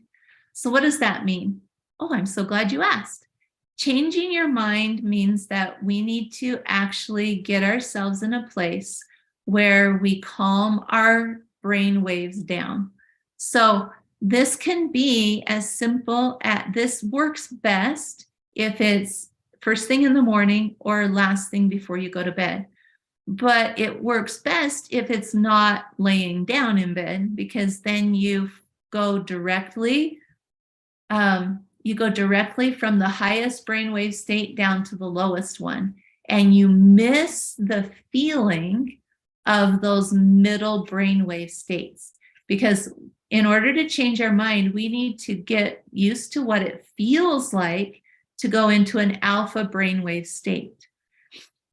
So what does that mean? Oh, I'm so glad you asked. Changing your mind means that we need to actually get ourselves in a place where we calm our brain waves down. So this can be as simple as, this works best if it's first thing in the morning or last thing before you go to bed. But it works best if it's not laying down in bed, because then you go directly from the highest brainwave state down to the lowest one, and you miss the feeling of those middle brainwave states. Because in order to change our mind, we need to get used to what it feels like to go into an alpha brainwave state.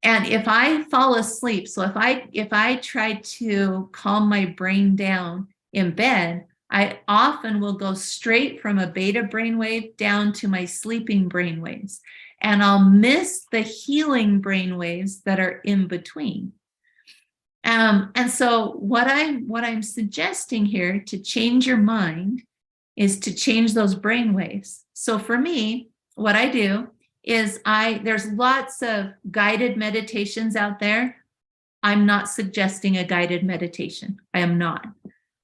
And if I fall asleep, so if I try to calm my brain down in bed, I often will go straight from a beta brainwave down to my sleeping brainwaves, and I'll miss the healing brainwaves that are in between. And so what I'm suggesting here to change your mind is to change those brainwaves. So for me, what I do is there's lots of guided meditations out there. I'm not suggesting a guided meditation. I am not.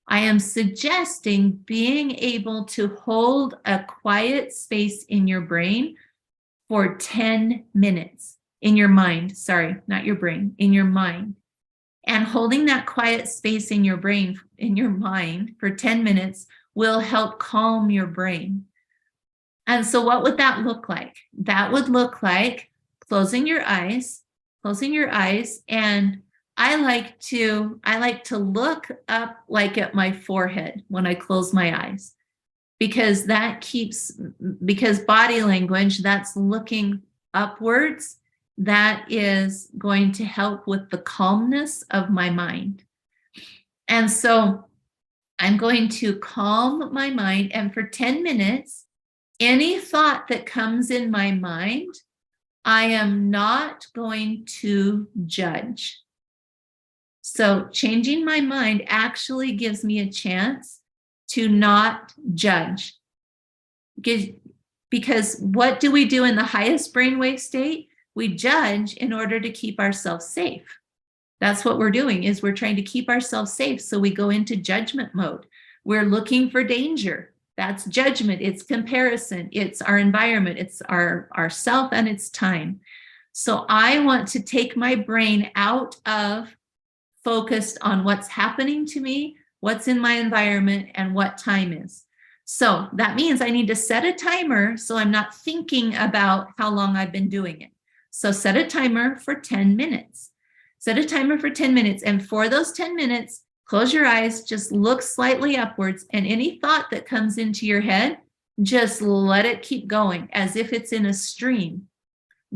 I am suggesting being able to hold a quiet space in your brain for 10 minutes, in your mind, sorry, not your brain, in your mind. And holding that quiet space in your brain, in your mind for 10 minutes will help calm your brain. And so what would that look like? That would look like closing your eyes, and I like to look up like at my forehead when I close my eyes, because body language, that's looking upwards, that is going to help with the calmness of my mind. And so I'm going to calm my mind, and for 10 minutes, any thought that comes in my mind, I am not going to judge. So changing my mind actually gives me a chance to not judge. Because what do we do in the highest brainwave state? We judge in order to keep ourselves safe. That's what we're doing, is we're trying to keep ourselves safe. So we go into judgment mode. We're looking for danger. That's judgment, it's comparison, it's our environment, it's our self, and it's time. So I want to take my brain out of focused on what's happening to me, what's in my environment, and what time is. So that means I need to set a timer so I'm not thinking about how long I've been doing it. So set a timer for 10 minutes. Set a timer for 10 minutes. And for those 10 minutes, close your eyes, just look slightly upwards, and any thought that comes into your head, just let it keep going as if it's in a stream.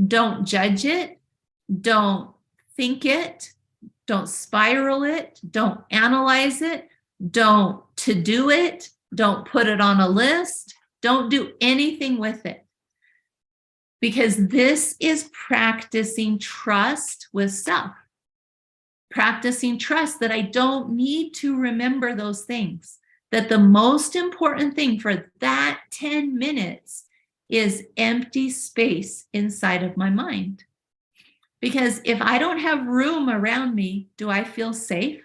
Don't judge it. Don't think it. Don't spiral it. Don't analyze it. Don't to-do it. Don't put it on a list. Don't do anything with it. Because this is practicing trust with self. Practicing trust that I don't need to remember those things. That the most important thing for that 10 minutes is empty space inside of my mind. Because if I don't have room around me, do I feel safe?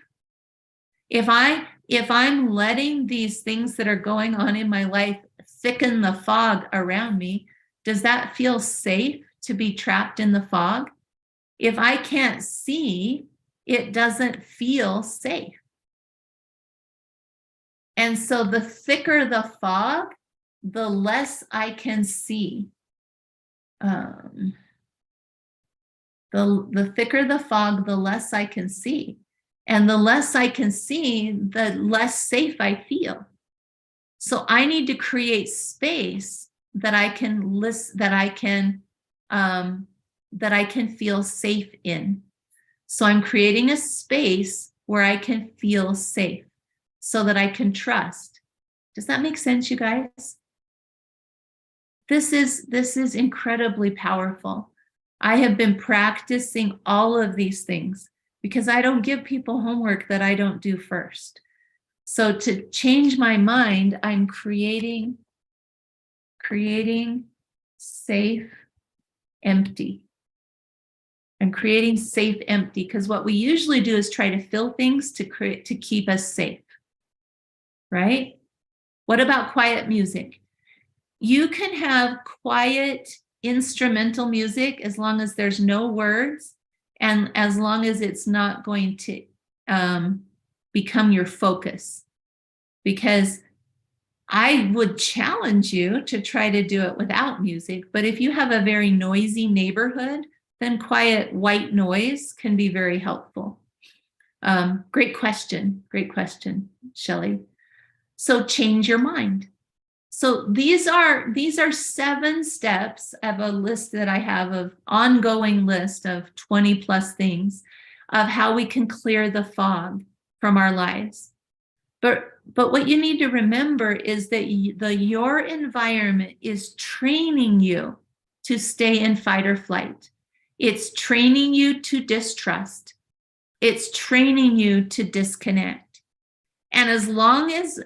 If I'm letting these things that are going on in my life thicken the fog around me, does that feel safe to be trapped in the fog? If I can't see, it doesn't feel safe. And so the thicker the fog, the less I can see. The thicker the fog, the less I can see. And the less I can see, the less safe I feel. So I need to create space that I can that I can feel safe in. So I'm creating a space where I can feel safe so that I can trust. Does that make sense, you guys? This is incredibly powerful. I have been practicing all of these things because I don't give people homework that I don't do first. So to change my mind, I'm creating safe, empty. I'm creating safe, empty, because what we usually do is try to fill things to keep us safe, right? What about quiet music? You can have quiet instrumental music as long as there's no words and as long as it's not going to become your focus. Because I would challenge you to try to do it without music, but if you have a very noisy neighborhood, then quiet white noise can be very helpful. Great question, Shelley. So change your mind. So these are 7 steps of a list that I have of ongoing list of 20 plus things of how we can clear the fog from our lives. But what you need to remember is that your environment is training you to stay in fight or flight. It's training you to distrust. It's training you to disconnect. And as long as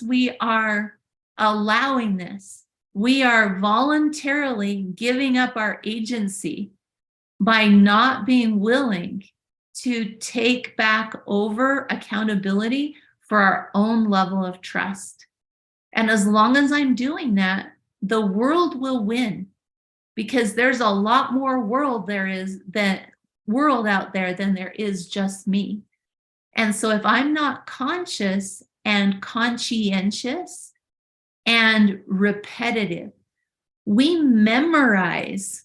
we are allowing this, we are voluntarily giving up our agency by not being willing to take back over accountability for our own level of trust. And as long as I'm doing that, the world will win, because there's a lot more world out there than there is just me. And so if I'm not conscious and conscientious and repetitive, we memorize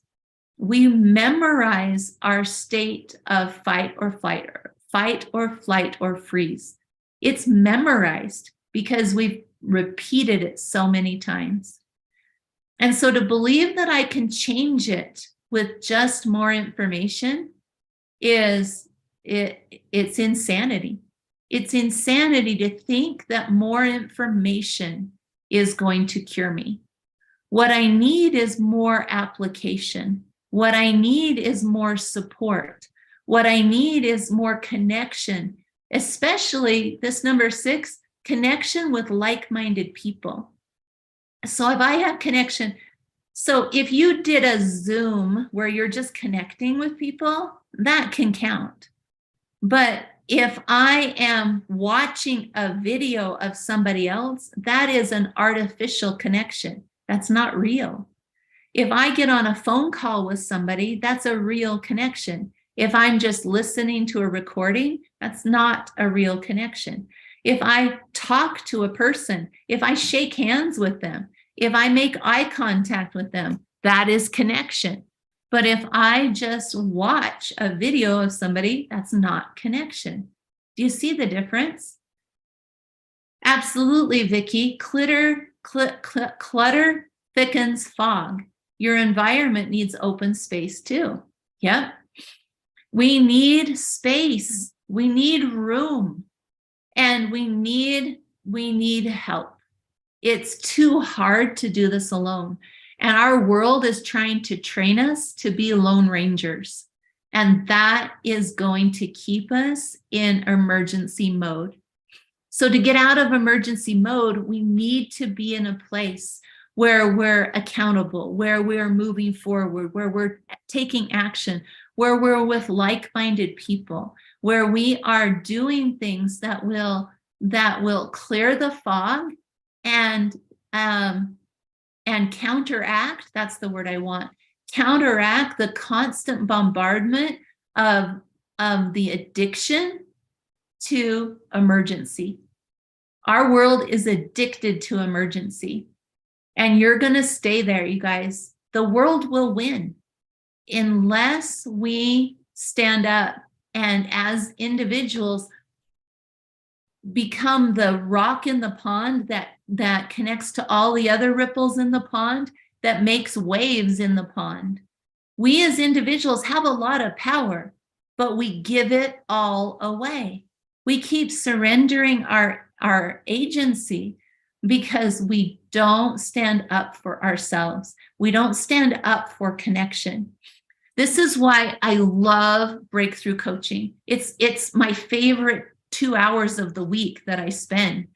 our state of fight or flight or freeze. It's memorized because we've repeated it so many times. And so to believe that I can change it with just more information it's insanity. It's insanity to think that more information is going to cure me. What I need is more application. What I need is more support. What I need is more connection, especially this number 6, connection with like-minded people. So if I have connection, so if you did a Zoom where you're just connecting with people, that can count. But If I am watching a video of somebody else, that is an artificial connection. That's not real. If I get on a phone call with somebody, that's a real connection. If I'm just listening to a recording, that's not a real connection. If I talk to a person, if I shake hands with them, if I make eye contact with them, that is connection. But if I just watch a video of somebody, that's not connection. Do you see the difference? Absolutely, Vicki. Clutter thickens fog. Your environment needs open space too. Yep. We need space. We need room. And we need help. It's too hard to do this alone. And our world is trying to train us to be lone rangers. And that is going to keep us in emergency mode. So to get out of emergency mode, we need to be in a place where we're accountable, where we're moving forward, where we're taking action, where we're with like-minded people, where we are doing things that will clear the fog and counteract, that's the word I want, counteract the constant bombardment of the addiction to emergency. Our world is addicted to emergency. And you're going to stay there, you guys. The world will win unless we stand up and as individuals become the rock in the pond that connects to all the other ripples in the pond, that makes waves in the pond. We as individuals have a lot of power, but we give it all away. We keep surrendering our agency because we don't stand up for ourselves. We don't stand up for connection. This is why I love breakthrough coaching. It's my favorite 2 hours of the week that I spend,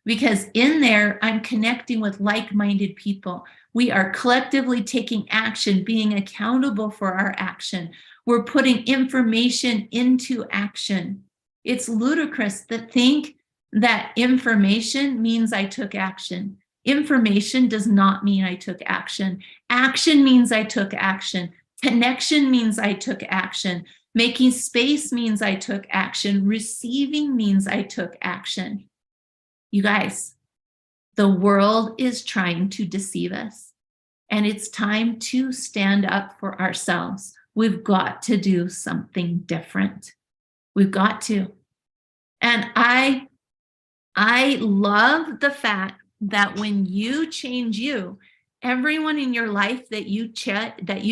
because in there, I'm connecting with like-minded people. We are collectively taking action, being accountable for our action. We're putting information into action. It's ludicrous to think that information means I took action. Information does not mean I took action. Action means I took action. Connection means I took action. Making space means I took action. Receiving means I took action. You guys, the world is trying to deceive us, and it's time to stand up for ourselves. We've got to do something different. We've got to. And I love the fact that when you change you, everyone in your life that you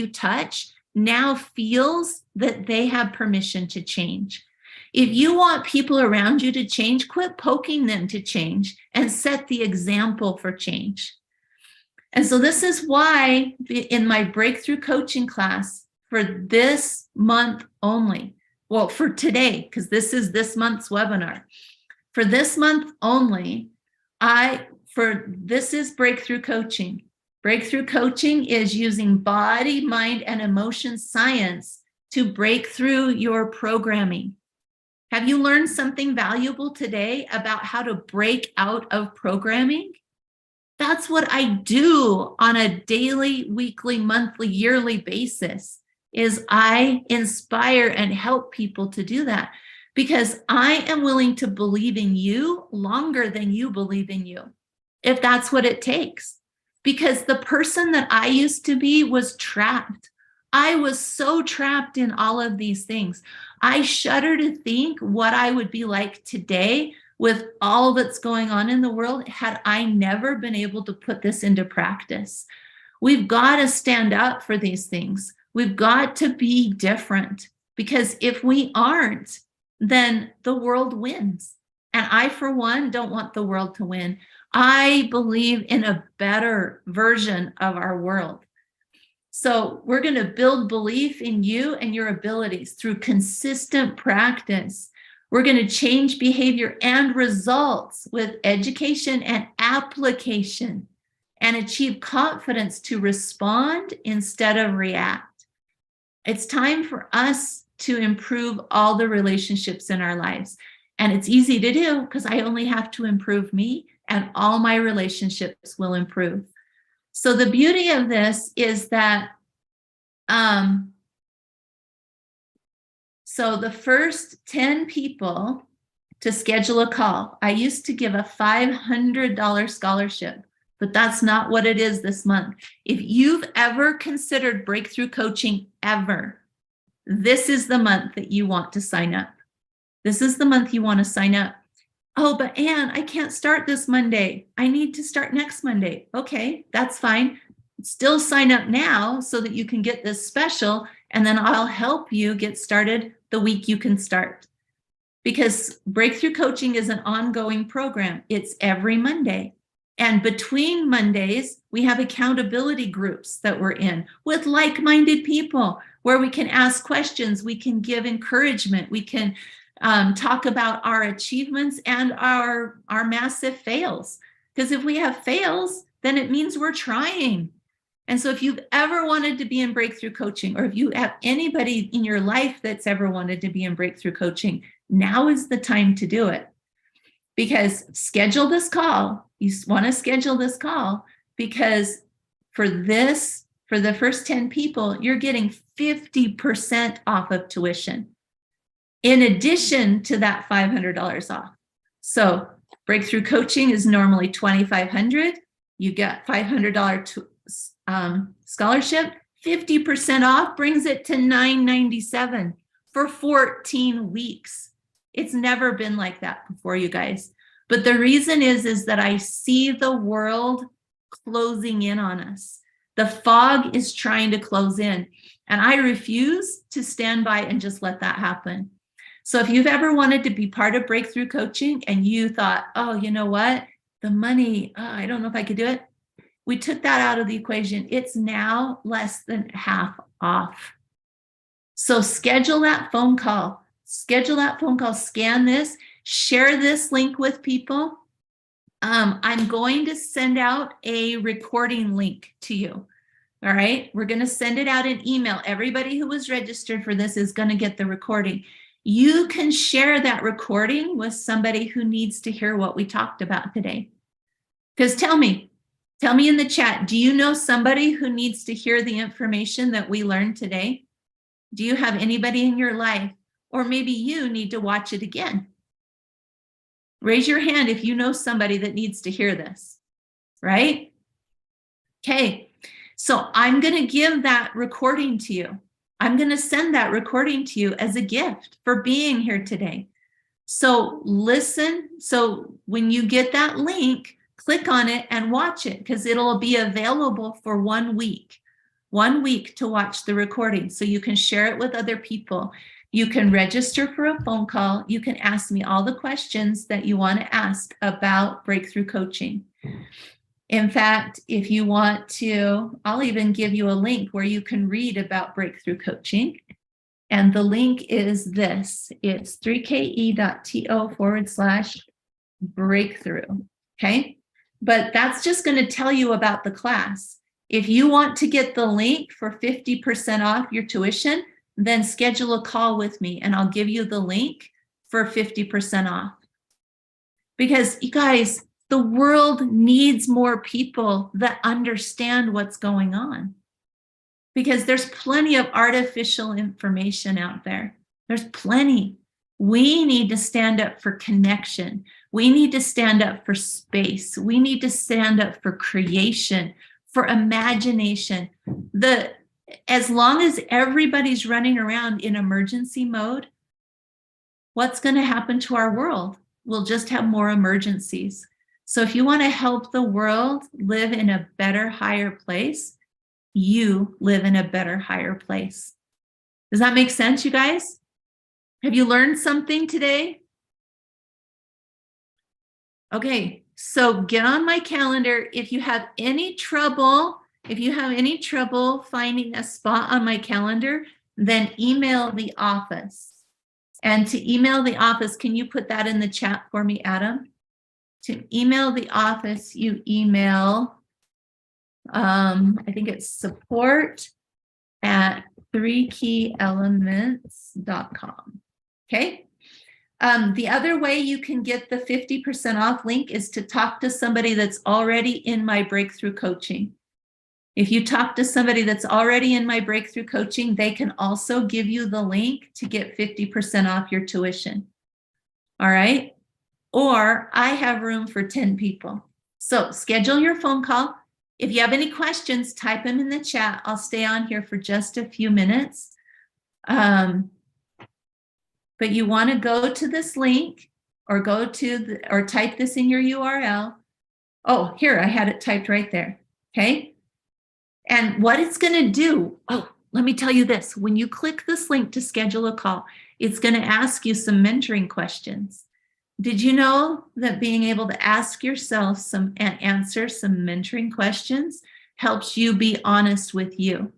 touch now feels that they have permission to change. If you want people around you to change, quit poking them to change and set the example for change. And so this is why in my breakthrough coaching class for this month only, well, for today, because this is this month's webinar, for this month only, this is breakthrough coaching. Breakthrough coaching is using body, mind, and emotion science to break through your programming. Have you learned something valuable today about how to break out of programming? That's what I do on a daily, weekly, monthly, yearly basis, is I inspire and help people to do that, because I am willing to believe in you longer than you believe in you, if that's what it takes. Because the person that I used to be was trapped. I was so trapped in all of these things. I shudder to think what I would be like today with all that's going on in the world had I never been able to put this into practice. We've got to stand up for these things. We've got to be different, because if we aren't, then the world wins. And I, for one, don't want the world to win. I believe in a better version of our world. So we're going to build belief in you and your abilities through consistent practice. We're going to change behavior and results with education and application, and achieve confidence to respond instead of react. It's time for us to improve all the relationships in our lives. And it's easy to do because I only have to improve me and all my relationships will improve. So the beauty of this is that, so the first 10 people to schedule a call, I used to give a $500 scholarship, but that's not what it is this month. If you've ever considered breakthrough coaching ever, this is the month that you want to sign up. This is the month you want to sign up. Oh, but Ann, I can't start this Monday. I need to start next Monday. Okay, that's fine. Still sign up now so that you can get this special, and then I'll help you get started the week you can start. Because breakthrough coaching is an ongoing program. It's every Monday. And between Mondays, we have accountability groups that we're in with like-minded people where we can ask questions, we can give encouragement, we can talk about our achievements and our massive fails. Because if we have fails, then it means we're trying. And so if you've ever wanted to be in breakthrough coaching, or if you have anybody in your life that's ever wanted to be in breakthrough coaching, now is the time to do it. Because schedule this call. You want to schedule this call because for the first 10 people, you're getting 50% off of tuition, in addition to that $500 off. So breakthrough coaching is normally $2,500. You get $500 scholarship. 50% off brings it to $997 for 14 weeks. It's never been like that before, you guys. But the reason is that I see the world closing in on us. The fog is trying to close in, and I refuse to stand by and just let that happen. So if you've ever wanted to be part of breakthrough coaching and you thought, oh, you know what, the money, I don't know if I could do it. We took that out of the equation. It's now less than half off. So schedule that phone call. Schedule that phone call, scan this, share this link with people. I'm going to send out a recording link to you. All right, we're going to send it out in email. Everybody who was registered for this is going to get the recording. You can share that recording with somebody who needs to hear what we talked about today. Because tell me in the chat, do you know somebody who needs to hear the information that we learned today? Do you have anybody in your life? Or maybe you need to watch it again. Raise your hand if you know somebody that needs to hear this, right? Okay, so I'm going to give that recording to you. I'm going to send that recording to you as a gift for being here today. So listen. So when you get that link, click on it and watch it because it'll be available for 1 week. 1 week to watch the recording so you can share it with other people. You can register for a phone call. You can ask me all the questions that you want to ask about breakthrough coaching. In fact, if you want to, I'll even give you a link where you can read about breakthrough coaching. And the link is this. It's 3ke.to/breakthrough. Okay. But that's just going to tell you about the class. If you want to get the link for 50% off your tuition, then schedule a call with me and I'll give you the link for 50% off. Because you guys, the world needs more people that understand what's going on. Because there's plenty of artificial information out there. There's plenty. We need to stand up for connection. We need to stand up for space. We need to stand up for creation, for imagination. As long as everybody's running around in emergency mode, what's going to happen to our world? We'll just have more emergencies. So if you want to help the world live in a better, higher place, you live in a better, higher place. Does that make sense, you guys? Have you learned something today? Okay, so get on my calendar. If you have any trouble finding a spot on my calendar, then email the office. And to email the office, can you put that in the chat for me, Adam? To email the office, you email, I think it's support at 3keyelements.com. Okay. The other way you can get the 50% off link is to talk to somebody that's already in my breakthrough coaching. If you talk to somebody that's already in my breakthrough coaching, they can also give you the link to get 50% off your tuition. All right. Or I have room for 10 people. So schedule your phone call. If you have any questions, type them in the chat. I'll stay on here for just a few minutes. But you want to go to this link or or type this in your URL. Oh, here, I had it typed right there. Okay. And what it's going to do, let me tell you this. When you click this link to schedule a call, it's going to ask you some mentoring questions. Did you know that being able to ask yourself and answer some mentoring questions helps you be honest with you?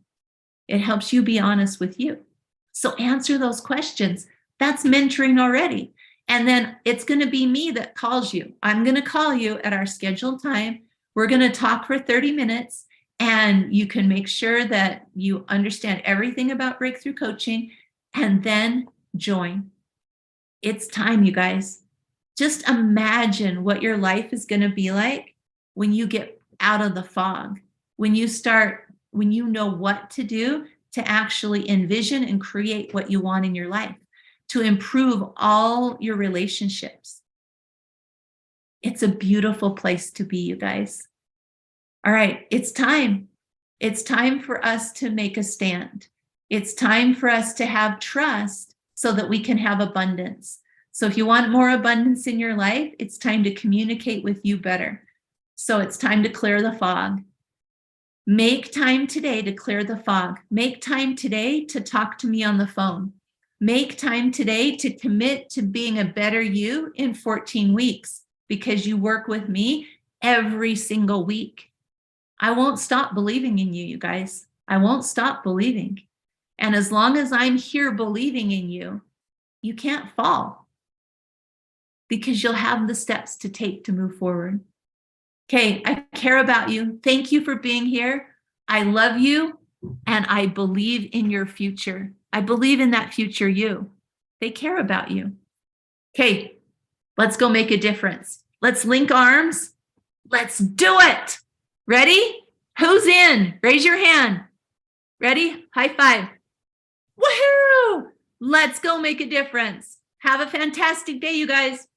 It helps you be honest with you. So answer those questions. That's mentoring already. And then it's going to be me that calls you. I'm going to call you at our scheduled time. We're going to talk for 30 minutes, and you can make sure that you understand everything about breakthrough coaching and then join. It's time, you guys. Just imagine what your life is going to be like when you get out of the fog, when you know what to do to actually envision and create what you want in your life, to improve all your relationships. It's a beautiful place to be, you guys. All right, it's time. It's time for us to make a stand. It's time for us to have trust so that we can have abundance. So if you want more abundance in your life, it's time to communicate with you better. So it's time to clear the fog. Make time today to clear the fog. Make time today to talk to me on the phone. Make time today to commit to being a better you in 14 weeks because you work with me every single week. I won't stop believing in you, you guys. I won't stop believing. And as long as I'm here believing in you, you can't fall, because you'll have the steps to take to move forward. Okay, I care about you. Thank you for being here. I love you, and I believe in your future. I believe in that future you. They care about you. Okay, let's go make a difference. Let's link arms. Let's do it. Ready? Who's in? Raise your hand. Ready? High five. Woohoo! Let's go make a difference. Have a fantastic day, you guys.